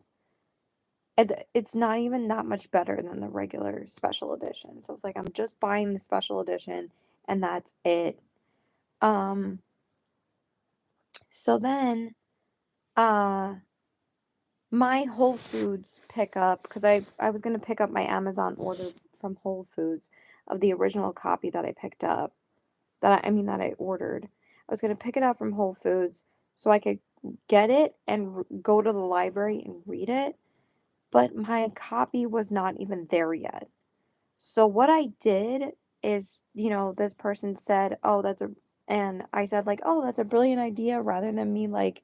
And it's not even that much better than the regular special edition. So it's like I'm just buying the special edition and that's it. Um, so then uh my Whole Foods pickup, because I was gonna pick up my Amazon order from Whole Foods of the original copy that I picked up, that I ordered. I was gonna pick it up from Whole Foods so I could get it and go to the library and read it, but my copy was not even there yet. So what I did is, this person said, "Oh, and I said like, "Oh, that's a brilliant idea," rather than me like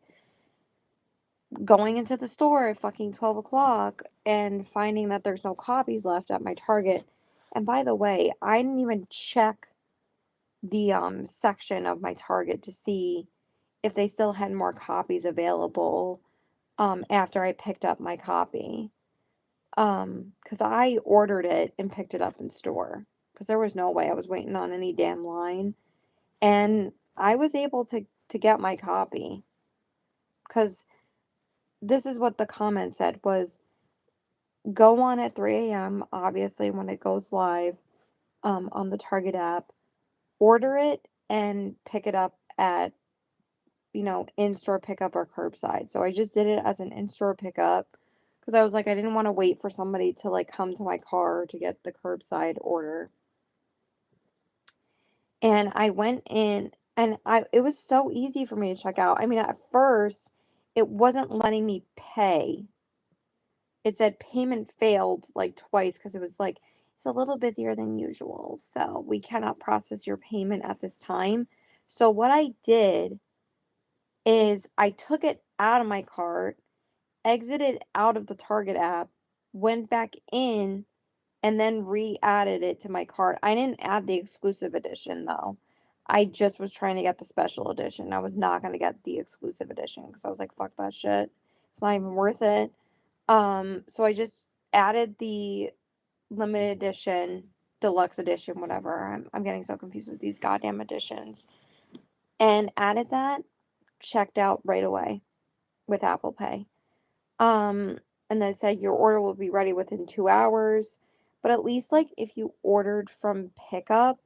going into the store at fucking 12 o'clock and finding that there's no copies left at my Target. And by the way, I didn't even check the section of my Target to see if they still had more copies available after I picked up my copy. Because I ordered it and picked it up in store because there was no way I was waiting on any damn line. And I was able to get my copy because this is what the comment said was go on at 3 a.m., obviously, when it goes live on the Target app, order it and pick it up at, in-store pickup or curbside. So I just did it as an in-store pickup because I was like, I didn't want to wait for somebody to like come to my car to get the curbside order. And I went in and it was so easy for me to check out. I mean, at first, it wasn't letting me pay. It said payment failed like twice because it was like, it's a little busier than usual. So we cannot process your payment at this time. So what I did is I took it out of my cart, exited out of the Target app, went back in, and then re-added it to my cart. I didn't add the exclusive edition though. I just was trying to get the special edition. I was not going to get the exclusive edition because I was like, fuck that shit. It's not even worth it. So I just added the limited edition, deluxe edition, whatever. I'm getting so confused with these goddamn editions. And added that, checked out right away with Apple Pay. Um, and then it said your order will be ready within 2 hours. But at least like if you ordered from pickup,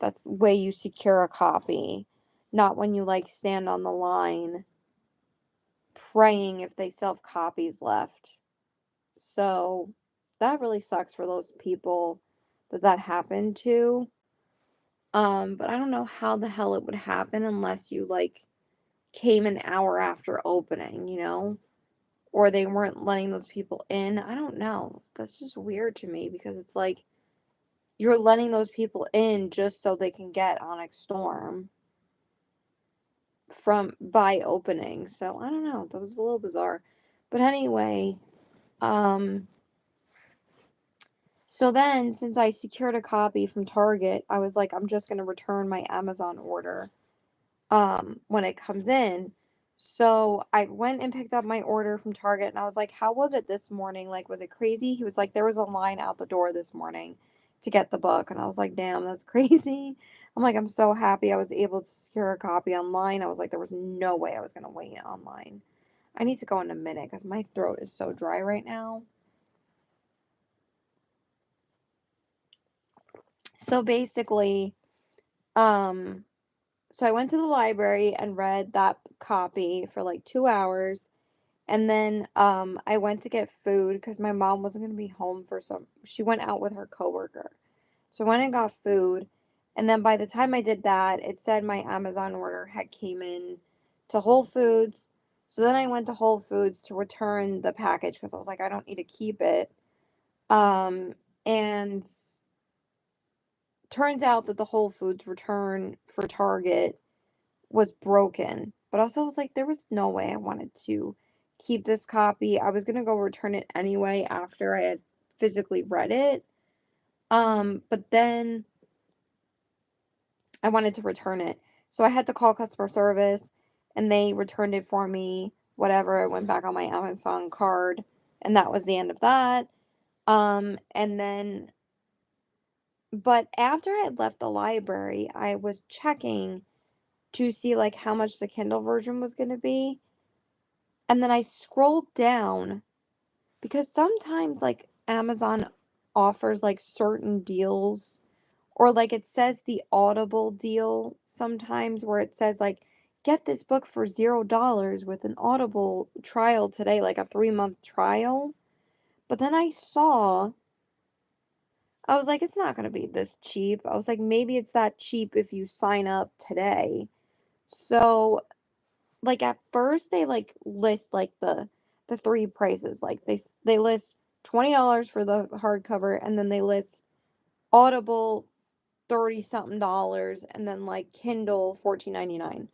that's the way you secure a copy. Not when you like stand on the line praying if they still have copies left. So that really sucks for those people that happened to. But I don't know how the hell it would happen unless you like came an hour after opening. Or they weren't letting those people in. I don't know. That's just weird to me because it's like you're letting those people in just so they can get Onyx Storm from by opening. So I don't know. That was a little bizarre. But anyway, um So then, since I secured a copy from Target, I was like, I'm just gonna return my Amazon order when it comes in. So I went and picked up my order from Target and I was like, how was it this morning? Like, was it crazy? He was like, there was a line out the door this morning to get the book. And I was like, damn, that's crazy. I'm like, I'm so happy I was able to secure a copy online. I was like, there was no way I was going to wait online. I need to go in a minute because my throat is so dry right now. So basically, um, so I went to the library and read that copy for like 2 hours. And then I went to get food because my mom wasn't going to be home for she went out with her coworker. So I went and got food. And then by the time I did that, it said my Amazon order had came in to Whole Foods. So then I went to Whole Foods to return the package because I was like, I don't need to keep it. And turns out that the Whole Foods return for Target was broken. But also I was like, there was no way I wanted to keep this copy. I was gonna go return it anyway after I had physically read it. But then I wanted to return it. So I had to call customer service and they returned it for me. Whatever, it went back on my Amazon card, and that was the end of that. And then but after I had left the library, I was checking to see like how much the Kindle version was going to be. And then I scrolled down because sometimes like Amazon offers like certain deals, or like it says the Audible deal sometimes where it says like get this book for $0 with an Audible trial today, like a 3-month trial. But then I was like, it's not going to be this cheap. I was like, maybe it's that cheap if you sign up today. So like at first they like list like the three prices. Like they list $20 for the hardcover, and then they list Audible 30 something dollars, and then like Kindle 14.99.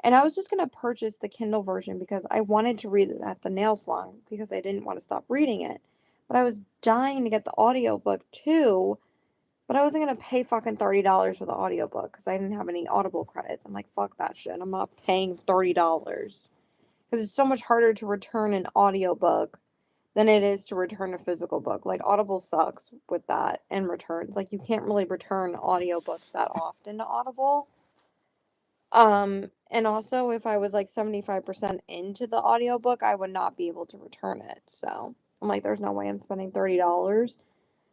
And I was just going to purchase the Kindle version because I wanted to read it at the nail salon because I didn't want to stop reading it. But I was dying to get the audiobook too, but I wasn't going to pay fucking $30 for the audiobook because I didn't have any Audible credits. I'm like, fuck that shit. I'm not paying $30 because it's so much harder to return an audiobook than it is to return a physical book. Like Audible sucks with that and returns. Like you can't really return audiobooks that often to Audible. And also if I was like 75% into the audiobook, I would not be able to return it. So I'm like, there's no way I'm spending $30.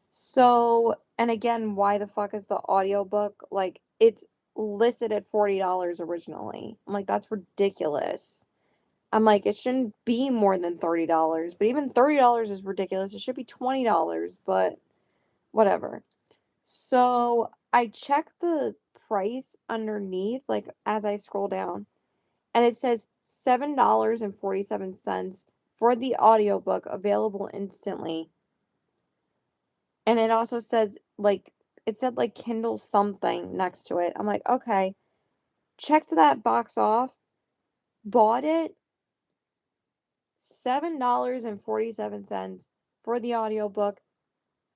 So, and again, why the fuck is the audiobook like it's listed at $40 originally? I'm like, that's ridiculous. I'm like, it shouldn't be more than $30, but even $30 is ridiculous. It should be $20, but whatever. So I checked the price underneath, like as I scroll down, and it says $7.47 for the audiobook available instantly. And it also says like it said like Kindle something next to it. I'm like, okay, checked that box off, bought it, $7.47 for the audiobook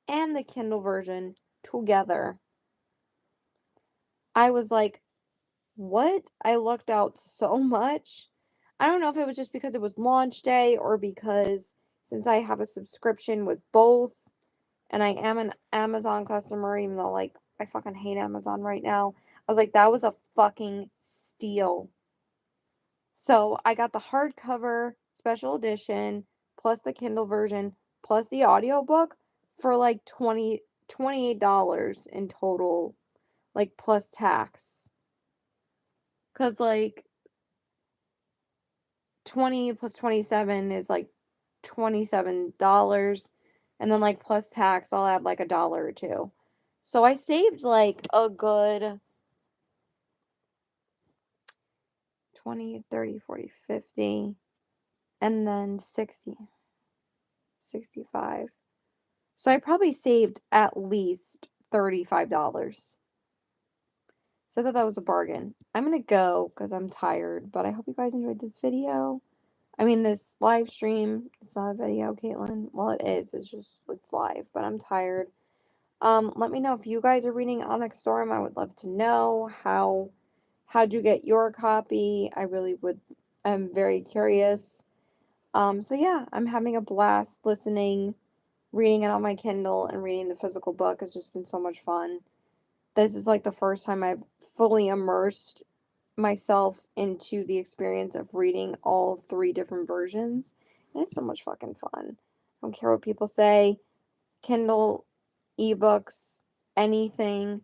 and the Kindle version together. I was like, what? I lucked out so much. I don't know if it was just because it was launch day or because since I have a subscription with both and I am an Amazon customer, even though like I fucking hate Amazon right now. I was like, that was a fucking steal. So I got the hardcover special edition plus the Kindle version plus the audiobook for like $28 in total, like plus tax. Cause like 20 plus 27 is like $27. And then like plus tax, I'll add like $1 or two. So I saved like a good 20, 30, 40, 50, and then 60, 65. So I probably saved at least $35. So I thought that was a bargain. I'm going to go because I'm tired, but I hope you guys enjoyed this video. I mean, this live stream. It's not a video, Caitlin. Well, it is. It's just, it's live, but I'm tired. Let me know if you guys are reading Onyx Storm. I would love to know how'd you get your copy. I really would. I'm very curious. So yeah, I'm having a blast listening, reading it on my Kindle, and reading the physical book. It's just been so much fun. This is like the first time I've fully immersed myself into the experience of reading all three different versions. And it's so much fucking fun. I don't care what people say. Kindle, ebooks, anything,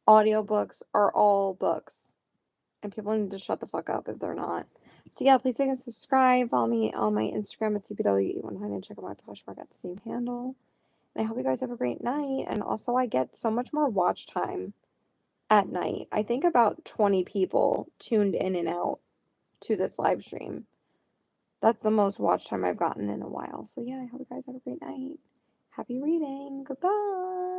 audiobooks are all books. And people need to shut the fuck up if they're not. So yeah, please like and subscribe. Follow me on my Instagram at CPW100 and check out my Poshmark at the same handle. And I hope you guys have a great night. And also I get so much more watch time at night. I think about 20 people tuned in and out to this live stream. That's the most watch time I've gotten in a while. So yeah, I hope you guys have a great night. Happy reading. Goodbye.